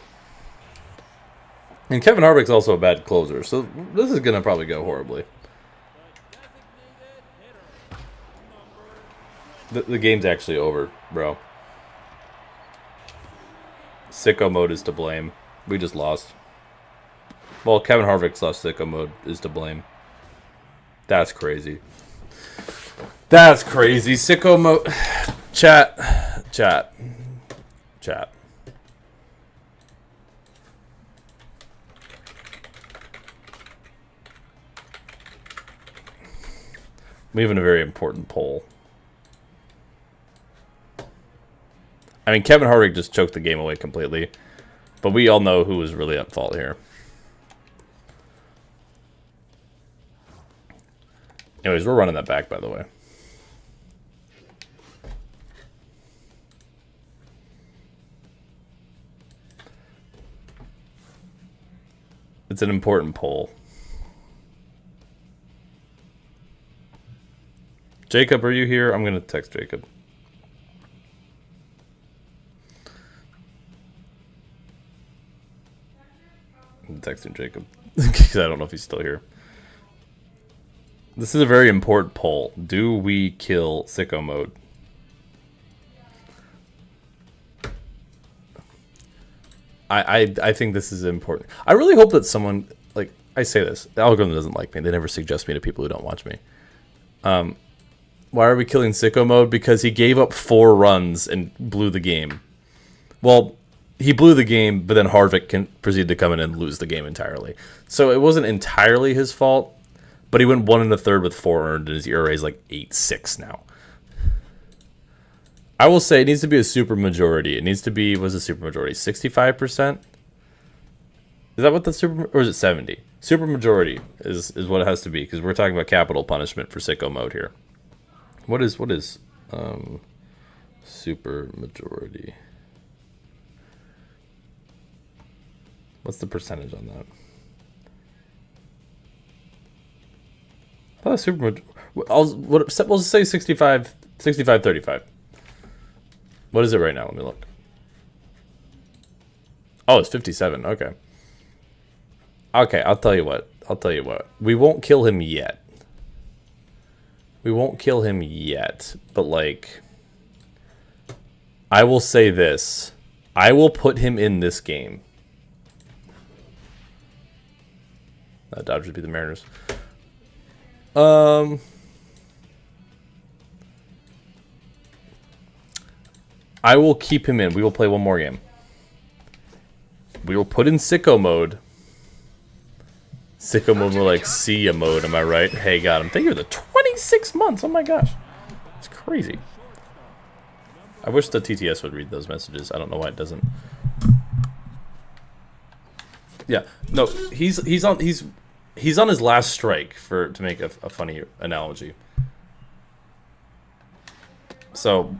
And Kevin Harvick's also a bad closer, so this is going to probably go horribly. The game's actually over, bro. Sicko mode is to blame. We just lost. Well, Kevin Harvick's lost Sicko mode is to blame. That's crazy. That's crazy. Sicko mode. Chat. We have a very important poll. I mean, Kevin Harvick just choked the game away completely. But we all know who was really at fault here. Anyways, we're running that back, by the way. It's an important poll. Jacob, are you here? I'm going to text Jacob. I'm texting Jacob because I don't know if he's still here. This is a very important poll. Do we kill Sicko mode? I think this is important. I really hope that someone, like, I say this, the algorithm doesn't like me. They never suggest me to people who don't watch me. Why are we killing Sicko mode? Because he gave up 4 runs and blew the game. Well, he blew the game, but then Harvick proceeded to come in and lose the game entirely. So it wasn't entirely his fault, but he went 1 1/3 with 4 earned, and his ERA is like 8.6 now. I will say it needs to be a super majority. It needs to be, what's a super majority? 65%? Is that what the super, or is it 70? Super majority is what it has to be, because we're talking about capital punishment for Sicko mode here. What is super majority? What's the percentage on that? Oh, super majority. We'll say 65, 35. What is it right now? Let me look. Oh, it's 57. Okay. Okay, I'll tell you what. We won't kill him yet. But, like, I will say this. I will put him in this game. Dodgers beat the Mariners. I will keep him in. We will play one more game. We will put in Sicko mode. Sicko mode, more like Sia mode, am I right? Hey, got him. Thank you for the 26 months. Oh my gosh. It's crazy. I wish the TTS would read those messages. I don't know why it doesn't. Yeah, no, he's on his last strike to make a funny analogy. So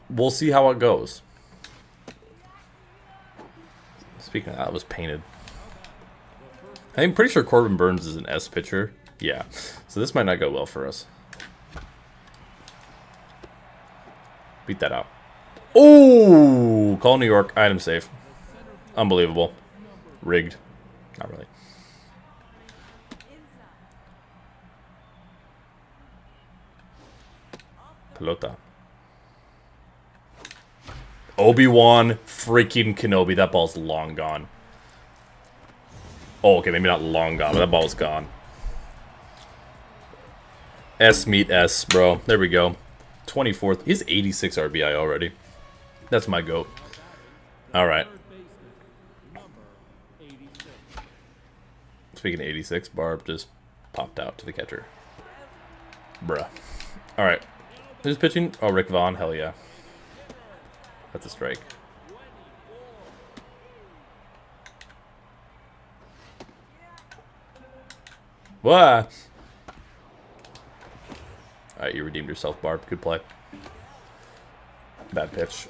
we'll see how it goes. Speaking of that, it was painted. I'm pretty sure Corbin Burns is an S pitcher. Yeah, so this might not go well for us. Beat that out. Oh, call New York. Item safe. Unbelievable. Rigged. Not really. Pelota. Obi-Wan freaking Kenobi. That ball's long gone. Oh, okay, maybe not long gone, but that ball's gone. S meet S, bro. There we go. 24th. He's 86 RBI already. That's my goat. All right. Speaking of 86, Barb just popped out to the catcher. Bruh. All right. Who's pitching? Oh, Rick Vaughn. Hell yeah. That's a strike. What? Alright, you redeemed yourself, Barb. Good play. Bad pitch.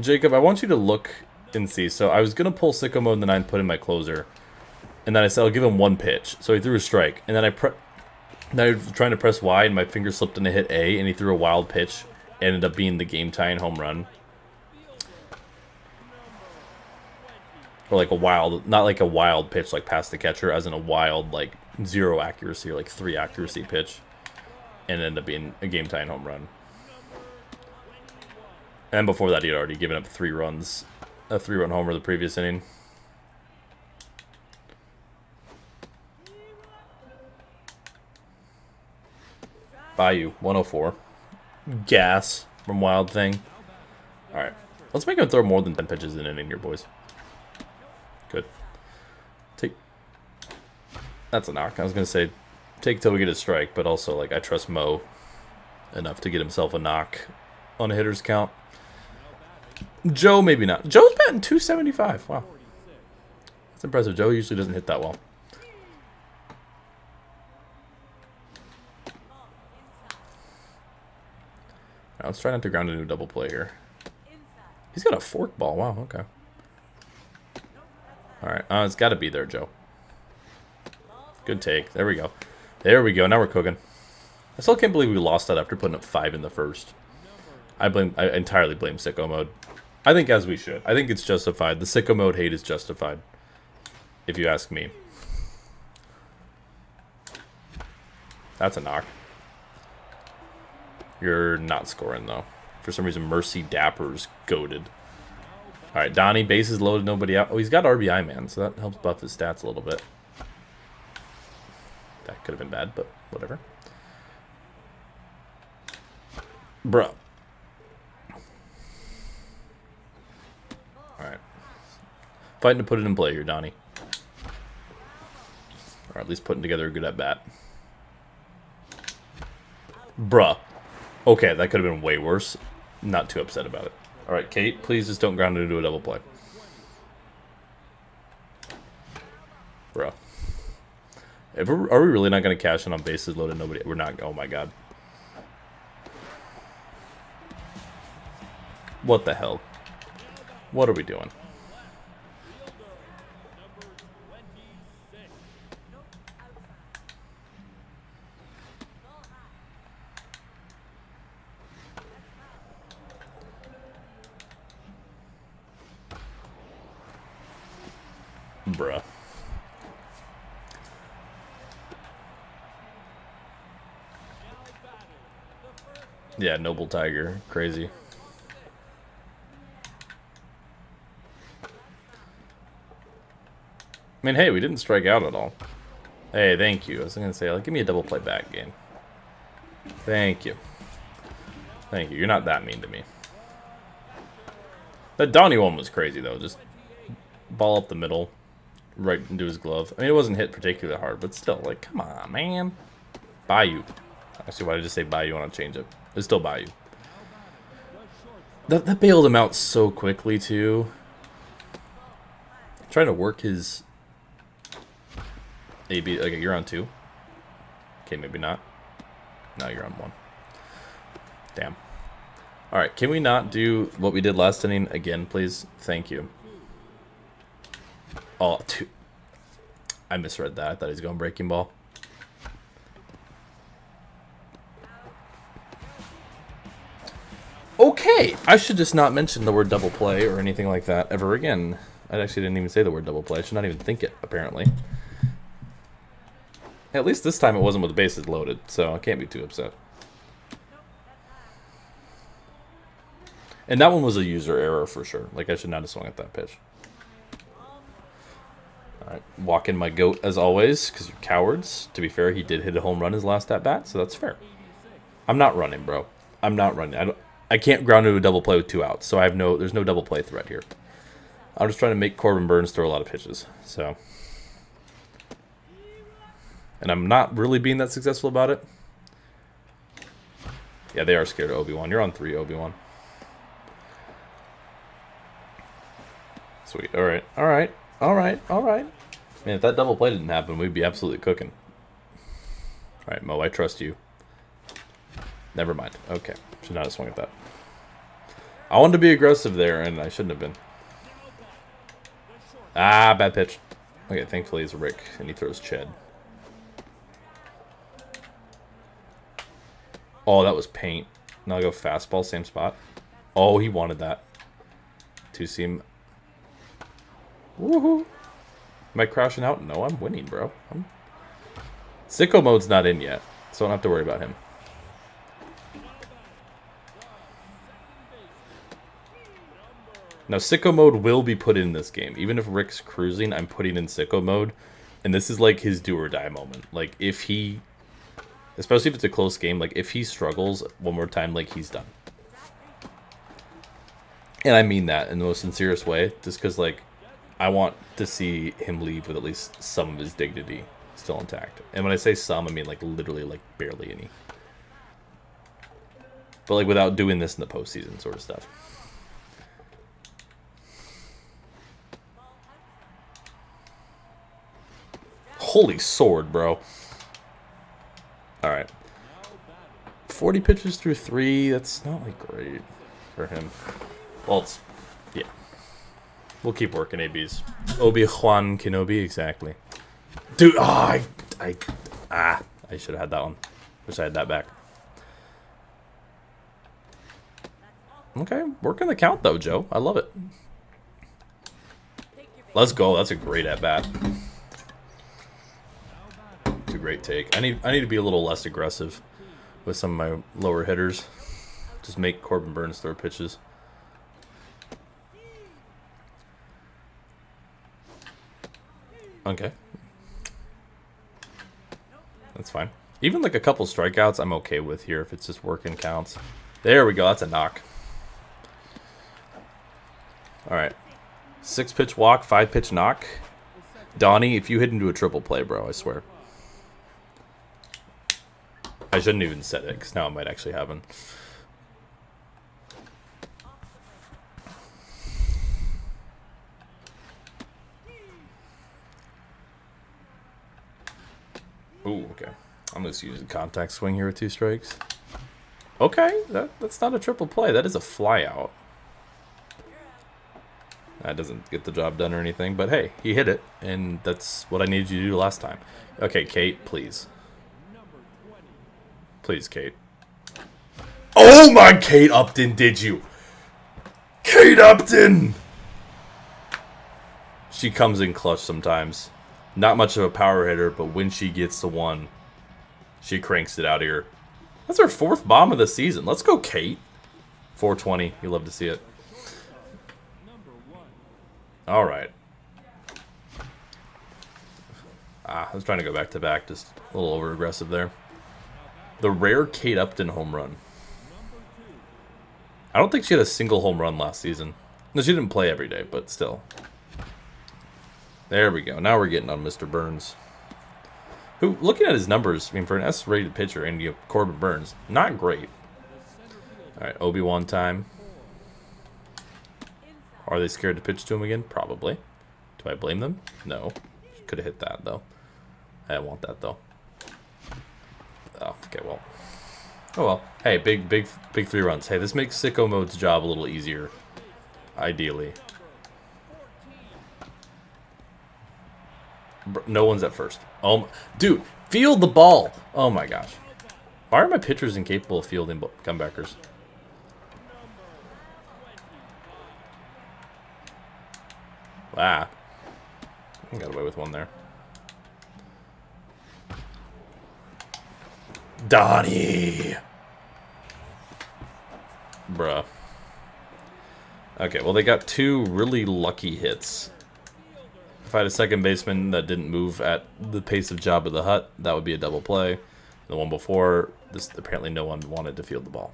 Jacob, I want you to look and see. So I was going to pull sicko mode and then I put in my closer. And then I said I'll give him one pitch. So he threw a strike. And then I was trying to press Y and my finger slipped and I hit A. And he threw a wild pitch. Ended up being the game-tying home run. Or like a wild, not like a wild pitch like past the catcher, as in a wild like 0 accuracy or like 3 accuracy pitch. And ended up being a game-tying home run. And before that, he had already given up 3 runs. A 3-run homer the previous inning. Bayou, 104. Gas from Wild Thing. Alright. Let's make him throw more than 10 pitches in an inning here, boys. Good. Take. That's a knock. I was going to say take till we get a strike, but also, like, I trust Mo enough to get himself a knock on a hitter's count. Joe, maybe not. Joe's batting 275. Wow. That's impressive. Joe usually doesn't hit that well. Right, let's try not to ground into a double play here. He's got a fork ball. Wow, okay. Alright, it's got to be there, Joe. Good take. There we go. There we go. Now we're cooking. I still can't believe we lost that after putting up 5 in the first. I entirely blame sicko mode. I think as we should. I think it's justified. The sicko mode hate is justified. If you ask me. That's a knock. You're not scoring, though. For some reason, Mercy Dapper's goated. Alright, Donnie, bases loaded, nobody out. Oh, he's got RBI, man, so that helps buff his stats a little bit. That could have been bad, but whatever. Bro. Alright. Fighting to put it in play here, Donnie. Or at least putting together a good at-bat. Bruh. Okay, that could have been way worse. Not too upset about it. Alright, Kate, please just don't ground it into a double play. Bro. Are we really not going to cash in on bases loaded? Nobody. We're not. Oh my god. What the hell? What are we doing? Bruh. Yeah, Noble Tiger. Crazy. I mean, hey, we didn't strike out at all. Hey, thank you. I was going to say, like, give me a double play back game. Thank you. Thank you. You're not that mean to me. That Donnie one was crazy, though. Just ball up the middle. Right into his glove. I mean, it wasn't hit particularly hard, but still, like, come on, man. Bayou. Actually, why did I just say Bayou on a changeup? It's still Bayou. That bailed him out so quickly, too. Trying to work his AB. Okay, you're on 2. Okay, maybe not. No, you're on 1. Damn. All right, can we not do what we did last inning again, please? Thank you. Oh, 2. I misread that. I thought he was going breaking ball. Okay, I should just not mention the word double play or anything like that ever again. I actually didn't even say the word double play. I should not even think it, apparently. At least this time it wasn't with the bases loaded, so I can't be too upset. And that one was a user error for sure. Like, I should not have swung at that pitch. Alright, walk in my goat as always, because you're cowards. To be fair, he did hit a home run his last at-bat, so that's fair. I'm not running, bro. I'm not running. I can't ground into a double play with 2 outs, so there's no double play threat here. I'm just trying to make Corbin Burnes throw a lot of pitches, so. And I'm not really being that successful about it. Yeah, they are scared of Obi-Wan. You're on 3, Obi-Wan. Sweet. Alright, alright, alright, alright. Man, if that double play didn't happen, we'd be absolutely cooking. Alright, Mo, I trust you. Never mind. Okay. Should not have swung at that. I wanted to be aggressive there, and I shouldn't have been. Ah, bad pitch. Okay, thankfully it's Rick, and he throws Ched. Oh, that was paint. Now I'll go fastball, same spot. Oh, he wanted that. 2-seam. Woohoo. Am I crashing out? No, I'm winning, bro. Sicko mode's not in yet, so I don't have to worry about him. Now, Sicko mode will be put in this game. Even if Rick's cruising, I'm putting in Sicko mode. And this is like his do-or-die moment. Like, if he... Especially if it's a close game, like, if he struggles one more time, like, he's done. And I mean that in the most sincerest way. Just because, like, I want to see him leave with at least some of his dignity still intact. And when I say some, I mean, like, literally, like, barely any. But, like, without doing this in the postseason sort of stuff. Holy sword, bro. Alright. 40 pitches through 3. That's not, like, great for him. Well, it's... Yeah. We'll keep working ABs. Obi-Wan Kenobi, exactly. Dude, I should have had that one. Wish I had that back. Okay, working the count, though, Joe. I love it. Let's go. That's a great at-bat. It's a great take. I need to be a little less aggressive with some of my lower hitters. Just make Corbin Burnes throw pitches. Okay. That's fine. Even like a couple strikeouts I'm okay with here if it's just working counts. There we go. That's a knock. Alright. 6-pitch walk, 5-pitch knock. Donnie, if you hit into a triple play, bro, I swear. I shouldn't even said it, because now it might actually happen. Ooh, okay. I'm just using contact swing here with 2 strikes. Okay, that's not a triple play. That is a fly out. That doesn't get the job done or anything, but hey, he hit it, and that's what I needed you to do last time. Okay, Kate, please. Please, Kate. Oh my, Kate Upton, did you? Kate Upton! She comes in clutch sometimes. Not much of a power hitter, but when she gets to one, she cranks it out here. That's her 4th bomb of the season. Let's go, Kate. 420. You love to see it. All right. I was trying to go back-to-back. Just a little over-aggressive there. The rare Kate Upton home run. I don't think she had a single home run last season. No, she didn't play every day, but still. There we go. Now we're getting on Mr. Burnes. Who, looking at his numbers, I mean, for an S-rated pitcher and you have Corbin Burnes, not great. All right, Obi-Wan time. Are they scared to pitch to him again? Probably. Do I blame them? No. Could have hit that, though. I didn't want that, though. Oh, okay, well. Oh, well. Hey, big 3 runs. Hey, this makes Sicko Mode's job a little easier. Ideally. No one's at first. Oh, dude, field the ball. Oh, my gosh. Why are my pitchers incapable of fielding comebackers? Wow. I got away with one there. Donnie! Bruh. Okay, well, they got 2 really lucky hits. If I had a second baseman that didn't move at the pace of Jabba the Hutt, that would be a double play. The one before, this apparently no one wanted to field the ball.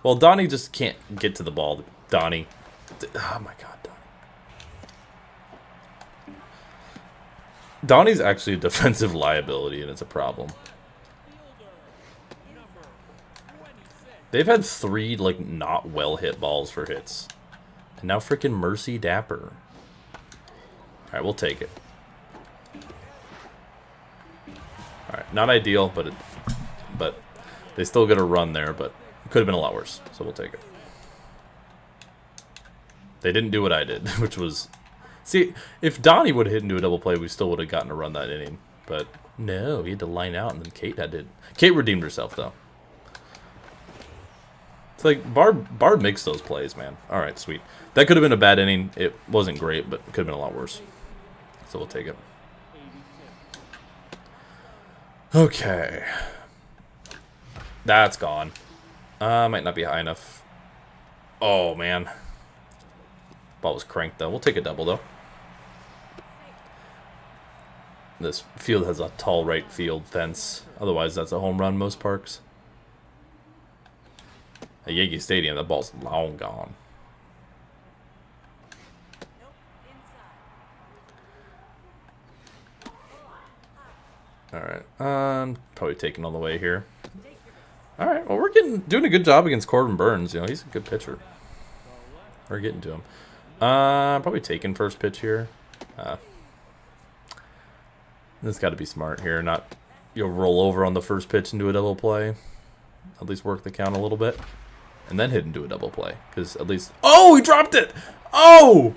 Well, Donnie just can't get to the ball. Donnie. Oh my god, Donnie. Donnie's actually a defensive liability, and it's a problem. They've had 3, like, not well-hit balls for hits. And now freaking Mercy Dapper. Alright, we'll take it. Alright, not ideal, but they still get a run there, but it could have been a lot worse, so we'll take it. They didn't do what I did, which was... See, if Donnie would have hit into a double play, we still would have gotten a run that inning. But no, he had to line out, and then Kate had to... Kate redeemed herself, though. It's like, Barb makes those plays, man. Alright, sweet. That could have been a bad inning. It wasn't great, but it could have been a lot worse. So we'll take it. Okay. That's gone. Might not be high enough. Oh, man. Ball was cranked, though. We'll take a double, though. This field has a tall right field fence. Otherwise, that's a home run most parks. At Yankee Stadium, that ball's long gone. Alright, probably taking all the way here. Alright, well, we're doing a good job against Corbin Burns. You know, he's a good pitcher. We're getting to him. Probably taking first pitch here. This got to be smart here. Not, you'll roll over on the first pitch and do a double play. At least work the count a little bit. And then hit into a double play. Because at least... Oh, he dropped it! Oh!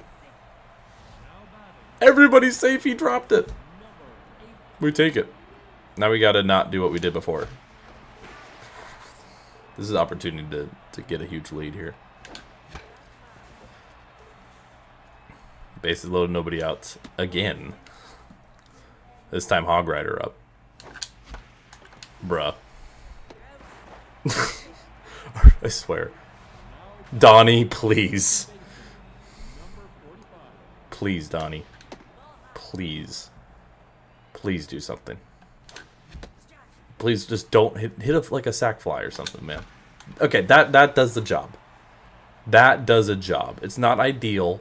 Everybody's safe, he dropped it. We take it. Now we got to not do what we did before. This is an opportunity to get a huge lead here. Bases loaded, nobody out again. This time Hog Rider up. Bruh. I swear. Donnie, please. Please, Donnie. Please. Please do something. Please just don't hit like a sack fly or something, man. Okay, that does the job. That does a job. It's not ideal,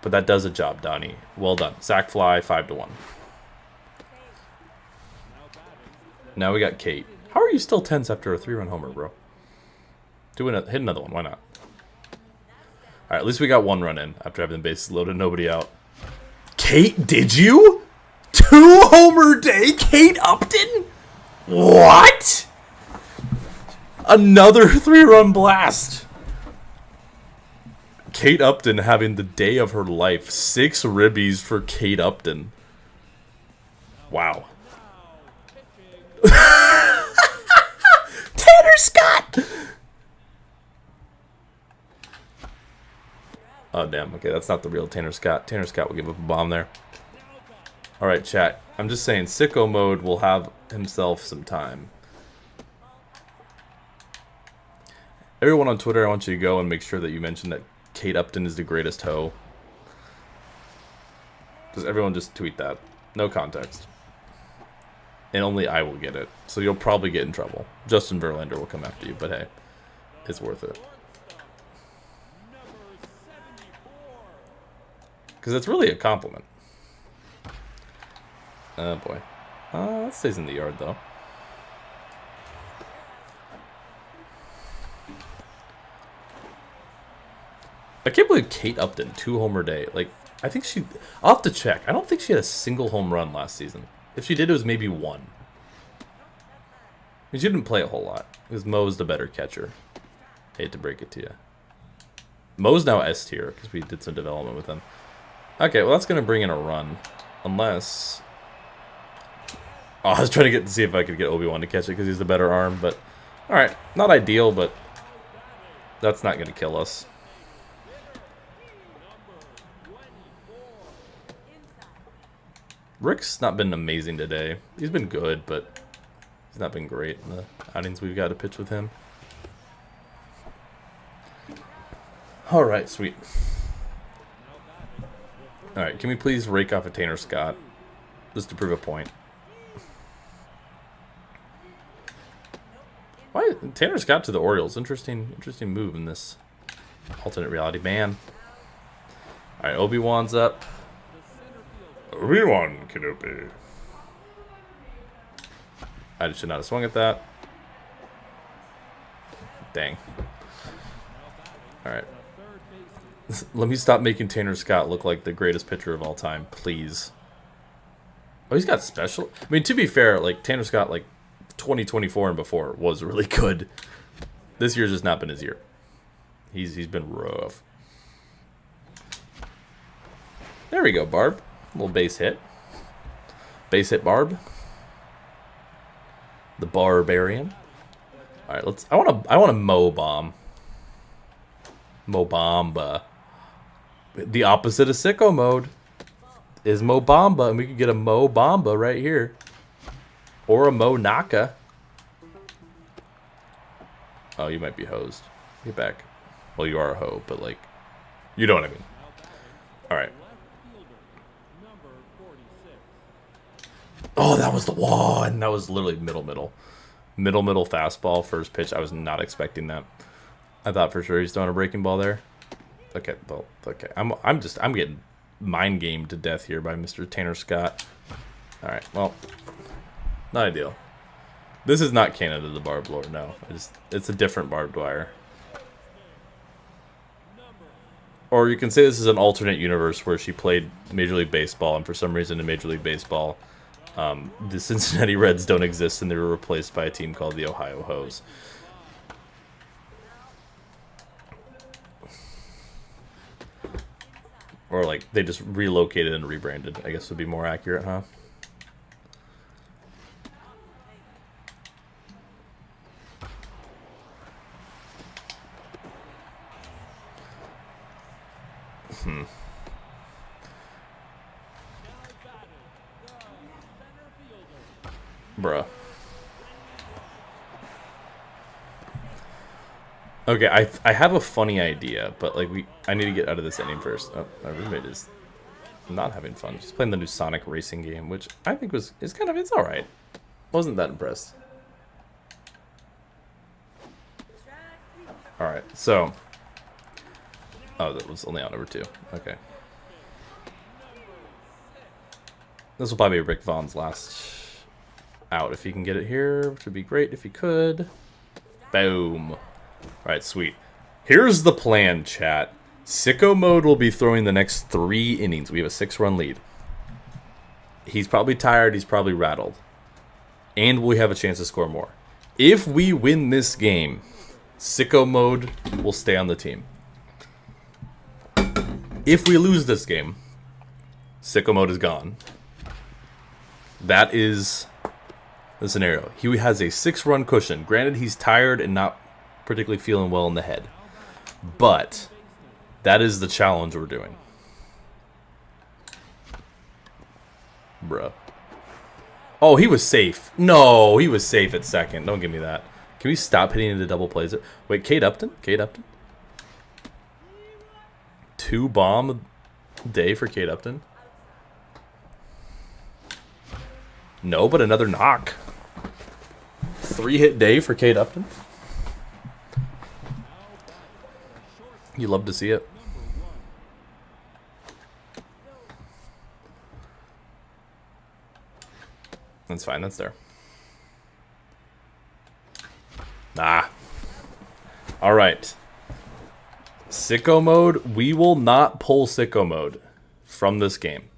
but that does a job, Donnie. Well done. Sack fly, 5-1. Now we got Kate. How are you still tense after a 3-run homer, bro? Hit another one. Why not? All right, at least we got 1 run in after having the bases loaded, nobody out. Kate, did you? 2-homer day, Kate Upton? What? Another 3-run blast. Kate Upton having the day of her life. 6 ribbies for Kate Upton. Wow. Tanner Scott! Oh, damn. Okay, that's not the real Tanner Scott. Tanner Scott will give up a bomb there. Alright, chat. I'm just saying, Sicko Mode will have himself some time. Everyone on Twitter, I want you to go and make sure that you mention that Kate Upton is the greatest hoe. Just everyone just tweet that. No context. And only I will get it. So you'll probably get in trouble. Justin Verlander will come after you, but hey, it's worth it. Because it's really a compliment. Oh boy. That stays in the yard though. I can't believe Kate Upton, 2-homer day. Like, I think she... I'll have to check. I don't think she had a single home run last season. If she did, it was maybe one. I mean, she didn't play a whole lot. Because Mo's the better catcher. Hate to break it to you. Mo's now S tier, because we did some development with him. Okay, well, that's going to bring in a run. Unless... Oh, I was trying to see if I could get Obi-Wan to catch it, because he's the better arm, but... Alright, not ideal, but... That's not going to kill us. Rick's not been amazing today. He's been good, but he's not been great in the outings we've got to pitch with him. Alright, sweet. Alright, can we please rake off a Tanner Scott? Just to prove a point. Why Tanner Scott to the Orioles? Interesting move in this alternate reality. Man. Alright, Obi-Wan's up. Obi-Wan Kenobi. I should not have swung at that. Dang. Alright. Let me stop making Tanner Scott look like the greatest pitcher of all time, please. Oh, he's got special... I mean, to be fair, like, Tanner Scott, like, 2024 and before was really good. This year's just not been his year. He's been rough. There we go, Barb. A little base hit. Base hit Barb. The Barbarian. Alright, let's... I want a Mo bomb. Mo Bamba. The opposite of sicko mode is Mo Bamba, and we could get a Mo Bamba right here. Or a Mo Naka. Oh, you might be hosed. Get back. Well, you are a hoe, but like... You know what I mean. Alright. Oh, that was the one. That was literally middle. Middle fastball, first pitch. I was not expecting that. I thought for sure he's throwing a breaking ball there. Okay, well, okay. I'm getting mind gamed to death here by Mr. Tanner Scott. Alright, well. Not ideal. This is not Canada the barbed lore, no. It's a different barbed wire. Or you can say this is an alternate universe where she played Major League Baseball, and for some reason in Major League Baseball, the Cincinnati Reds don't exist, and they were replaced by a team called the Ohio Hoes. Or like they just relocated and rebranded, I guess would be more accurate, huh? Bruh. Okay, I have a funny idea, but like I need to get out of this inning first. Oh, my roommate is not having fun. She's playing the new Sonic racing game, which I think it's alright. Wasn't that impressed. Alright, so oh, that was only out number 2. Okay. This will probably be Rick Vaughn's last out if he can get it here, which would be great if he could. Boom. Alright, sweet. Here's the plan, chat. Sicko Mode will be throwing the next 3 innings. We have a 6-run lead. He's probably tired. He's probably rattled. And we have a chance to score more. If we win this game, Sicko Mode will stay on the team. If we lose this game, Sicko Mode is gone. That is the scenario. He has a 6-run cushion. Granted, he's tired and not particularly feeling well in the head. But that is the challenge we're doing. Bruh. Oh, he was safe. No, he was safe at second. Don't give me that. Can we stop hitting into double plays? Wait, Kate Upton? 2 bomb day for Kate Upton? No, but another knock. 3-hit day for Kate Upton? You love to see it. That's fine, that's there. Nah. Alright. Sicko mode. We will not pull sicko mode from this game.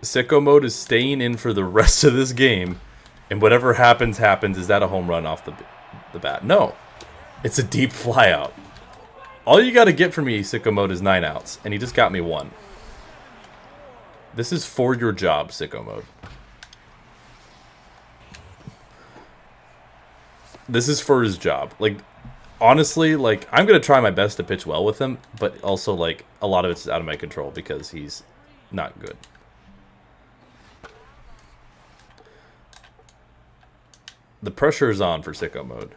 Sicko mode is staying in for the rest of this game, and whatever happens, happens. Is that a home run off the bat? No. It's a deep fly out. All you got to get from me, sicko mode, is 9 outs, and he just got me 1. This is for your job, sicko mode. This is for his job. Like, honestly, like, I'm going to try my best to pitch well with him, but also, like, a lot of it's out of my control because he's not good. The pressure is on for sicko mode.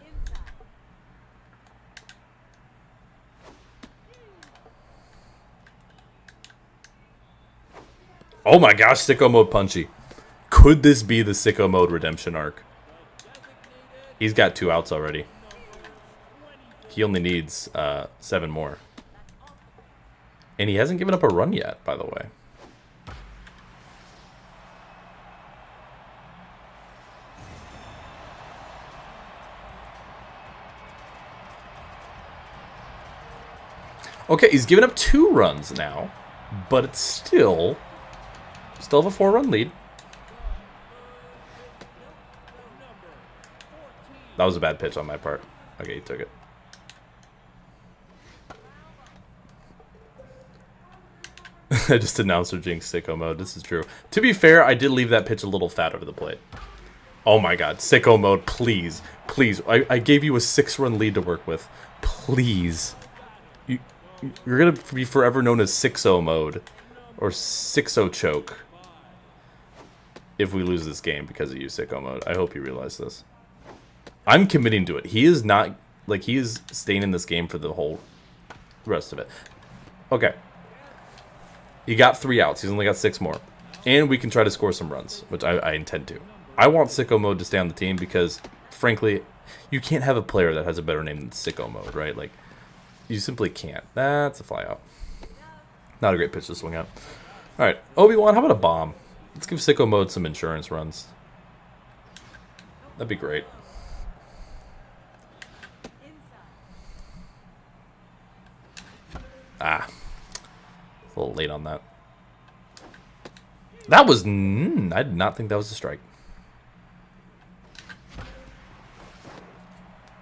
Oh my gosh, sicko mode punchy. Could this be the sicko mode redemption arc? He's got 2 outs already. He only needs 7 more. And he hasn't given up a run yet, by the way. Okay, he's given up 2 runs now, but it's still have a 4-run lead. That was a bad pitch on my part. Okay, he took it. I just announced jinx sicko mode. This is true. To be fair, I did leave that pitch a little fat over the plate. Oh my god, sicko mode, please. Please. I gave you a 6-run lead to work with. Please. You're going to be forever known as 6-0 mode. Or 6-0 choke. If we lose this game because of you, sicko mode. I hope you realize this. I'm committing to it. He is not... Like, he is staying in this game for the whole rest of it. Okay. He got 3 outs. He's only got 6 more. And we can try to score some runs, which I intend to. I want sicko mode to stay on the team because, frankly, you can't have a player that has a better name than sicko mode, right? Like, you simply can't. That's a fly out. Not a great pitch to swing at. Alright, Obi-Wan, how about a bomb? Let's give sicko mode some insurance runs. That'd be great. Ah. A little late on that. That was... I did not think that was a strike.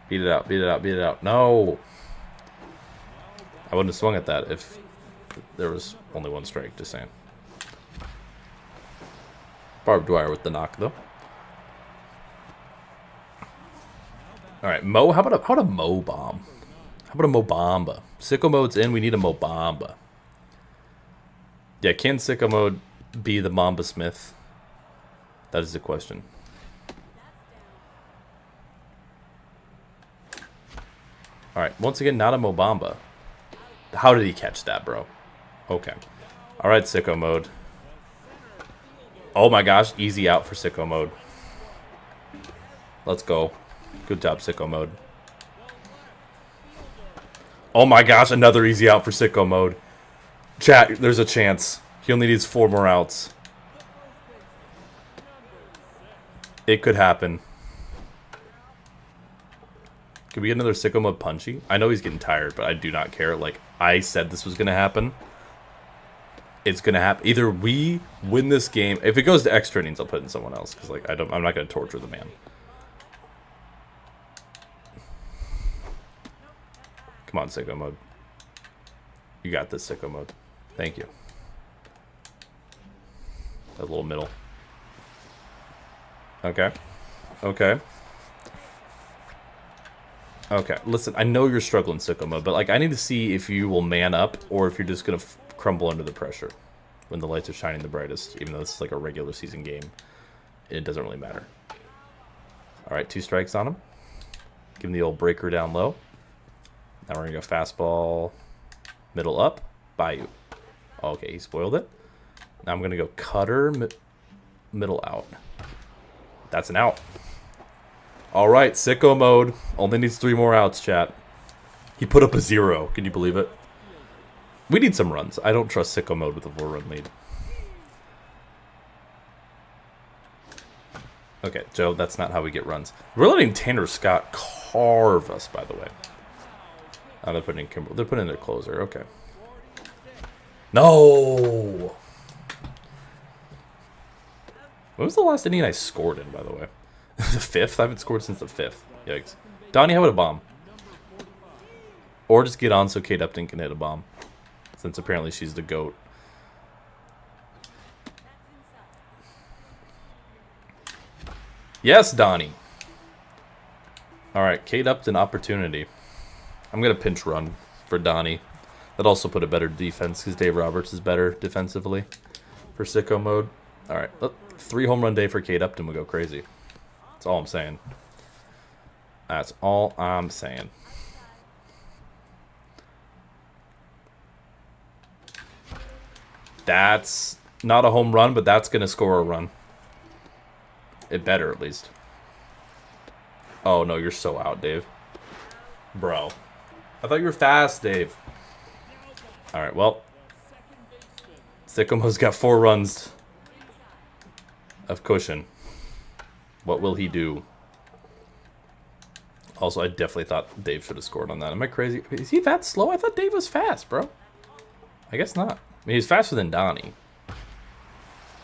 Beat it out, beat it out, beat it out. No! I wouldn't have swung at that if there was only 1 strike, just saying. Barbed wire with the knock, though. Alright, Mo, how about a Mo bomb? How about a Mobamba? Sicko mode's in, we need a Mobamba. Yeah, can sicko mode be the Mamba Smith? That is the question. Alright, once again, not a Mobamba. How did he catch that, bro? Okay. Alright, sicko mode. Oh my gosh, easy out for sicko mode. Let's go. Good job, sicko mode. Oh my gosh, another easy out for sicko mode. Chat, there's a chance. He only needs 4 more outs. It could happen. Could we get another sicko mode punchy? I know he's getting tired, but I do not care. Like, I said this was going to happen. It's going to happen. Either we win this game. If it goes to extra innings, I'll put in someone else. Because, like, I'm not going to torture the man. Come on, sicko mode. You got this, sicko mode. Thank you. That little middle. Okay. Okay. Okay. Listen, I know you're struggling, sicko mode, but like I need to see if you will man up or if you're just gonna crumble under the pressure when the lights are shining the brightest. Even though this is like a regular season game, it doesn't really matter. All right, 2 strikes on him. Give him the old breaker down low. Now we're gonna go fastball, middle up, Bayou. Okay, he spoiled it. Now I'm gonna go cutter, middle out. That's an out. All right, sicko mode. Only needs 3 more outs, chat. He put up a 0. Can you believe it? We need some runs. I don't trust sicko mode with a 4-run lead. Okay, Joe, that's not how we get runs. We're letting Tanner Scott carve us, by the way. Oh, they're putting in Kimber. They're putting in their closer. Okay. No. When was the last inning I scored in, by the way? The 5th? I haven't scored since the 5th. Yikes. Donnie, how about a bomb? Or just get on so Kate Upton can hit a bomb. Since apparently she's the GOAT. Yes, Donnie. Alright, Kate Upton opportunity. I'm going to pinch run for Donnie. That also put a better defense because Dave Roberts is better defensively for sicko mode. Alright, 3 home run day for Kate Upton would go crazy. That's all I'm saying. That's all I'm saying. That's not a home run, but that's going to score a run. It better, at least. Oh, no, you're so out, Dave. Bro. I thought you were fast, Dave. Alright, well. Sycamores got 4 runs of cushion. What will he do? Also, I definitely thought Dave should have scored on that. Am I crazy? Is he that slow? I thought Dave was fast, bro. I guess not. I mean, he's faster than Donnie.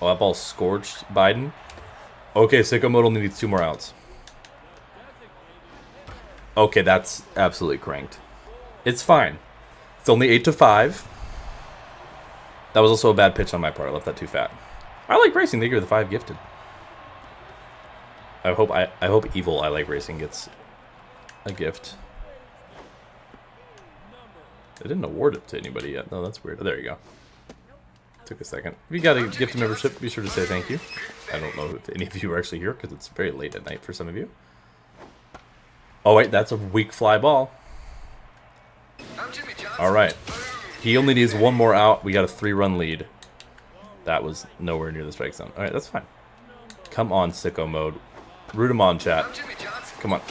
Oh, that ball scorched Biden. Okay, Sicko Mode only needs 2 more outs. Okay, that's absolutely cranked. It's fine. It's only 8-5. That was also a bad pitch on my part. I left that too fat. I like racing. They give the 5 gifted. I hope Evil I Like Racing gets a gift. They didn't award it to anybody yet. No, that's weird. Oh, there you go. Took a second. If you got a gift membership, be sure to say thank you. I don't know if any of you are actually here because it's very late at night for some of you. Oh, wait, that's a weak fly ball. All right. He only needs 1 more out. We got a 3-run lead. That was nowhere near the strike zone. All right, that's fine. Come on, Sicko Mode. Root him on, chat. Come on.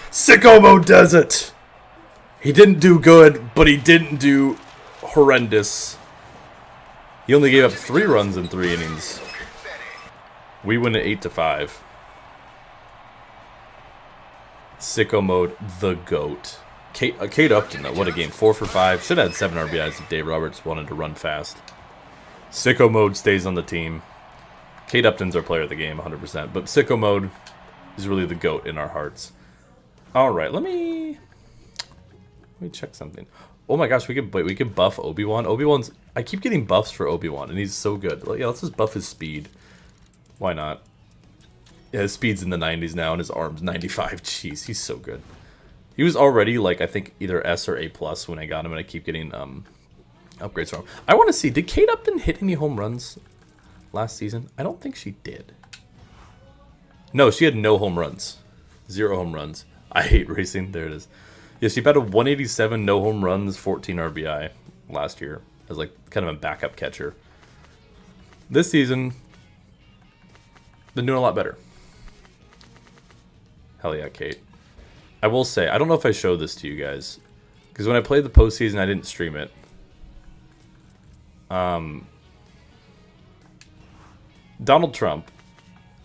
Sicko Mode does it! He didn't do good, but he didn't do horrendous. He only gave up 3 runs in 3 innings. We win at 8-5. Sicko Mode, the GOAT. Kate Upton, though, what a game. 4 for 5. Should have had 7 RBIs if Dave Roberts wanted to run fast. Sicko Mode stays on the team. Kate Upton's our player of the game, 100%. But Sicko Mode is really the GOAT in our hearts. Alright, let me check something. Oh my gosh, we could buff Obi-Wan. Obi-Wan's... I keep getting buffs for Obi-Wan, and he's so good. Yeah, let's just buff his speed. Why not? Yeah, his speed's in the 90s now, and his arm's 95. Jeez, he's so good. He was already, like, I think either S or A+ when I got him, and I keep getting upgrades from him. I want to see, did Kate Upton hit any home runs last season? I don't think she did. No, she had no home runs. 0 home runs. I hate racing. There it is. Yeah, she batted 187, no home runs, 14 RBI last year as like kind of a backup catcher. This season, been doing a lot better. Hell yeah, Kate. I will say, I don't know if I showed this to you guys, because when I played the postseason, I didn't stream it. Donald Trump,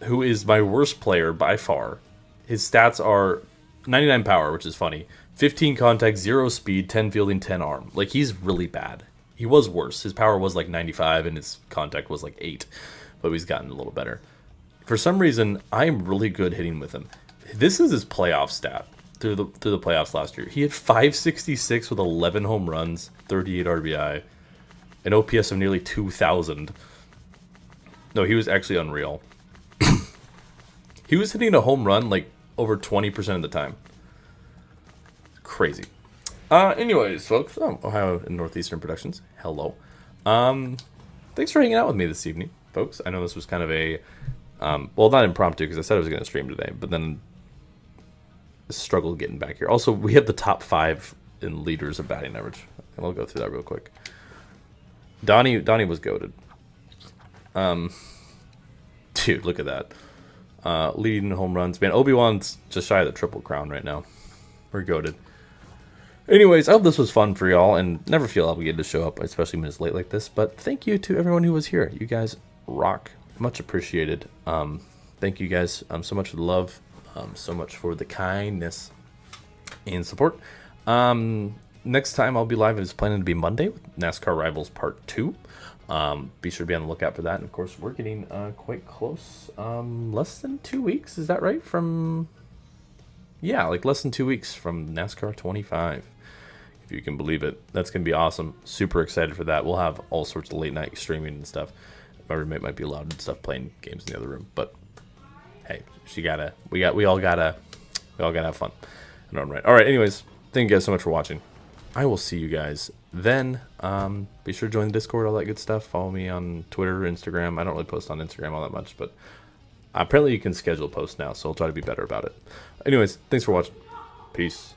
who is my worst player by far, his stats are 99 power, which is funny. 15 contact, 0 speed, 10 fielding, 10 arm. Like, he's really bad. He was worse. His power was like 95 and his contact was like 8. But he's gotten a little better. For some reason, I'm really good hitting with him. This is his playoff stat through the playoffs last year. He had 566 with 11 home runs, 38 RBI, an OPS of nearly 2,000. No, he was actually unreal. He was hitting a home run like over 20% of the time. Crazy. Anyways, folks, Ohio and Northeastern Productions, hello. Thanks for hanging out with me this evening, folks. I know this was kind of a, well, not impromptu because I said I was going to stream today, but then struggled getting back here. Also, we have the top 5 in leaders of batting average, and I'll go through that real quick. Donnie was goated. Dude, look at that. Leading home runs. Man, Obi-Wan's just shy of the triple crown right now. We're goated. Anyways, I hope this was fun for y'all, and never feel obligated to show up, especially when it's late like this. But thank you to everyone who was here. You guys rock. Much appreciated. Thank you guys so much for the love, so much for the kindness and support. Next time I'll be live is planning to be Monday with NASCAR Rivals Part 2. Be sure to be on the lookout for that. And of course, we're getting quite close. Less than 2 weeks, is that right? Yeah, like less than 2 weeks from NASCAR 25. If you can believe it. That's going to be awesome. Super excited for that. We'll have all sorts of late night streaming and stuff. My roommate might be loud and stuff playing games in the other room, but hey, we all gotta have fun. I know I'm right. All right, anyways, thank you guys so much for watching. I will see you guys then. Be sure to join the Discord, all that good stuff. Follow me on Twitter, Instagram. I don't really post on Instagram all that much, but apparently you can schedule posts now, so I'll try to be better about it. Anyways, thanks for watching. Peace.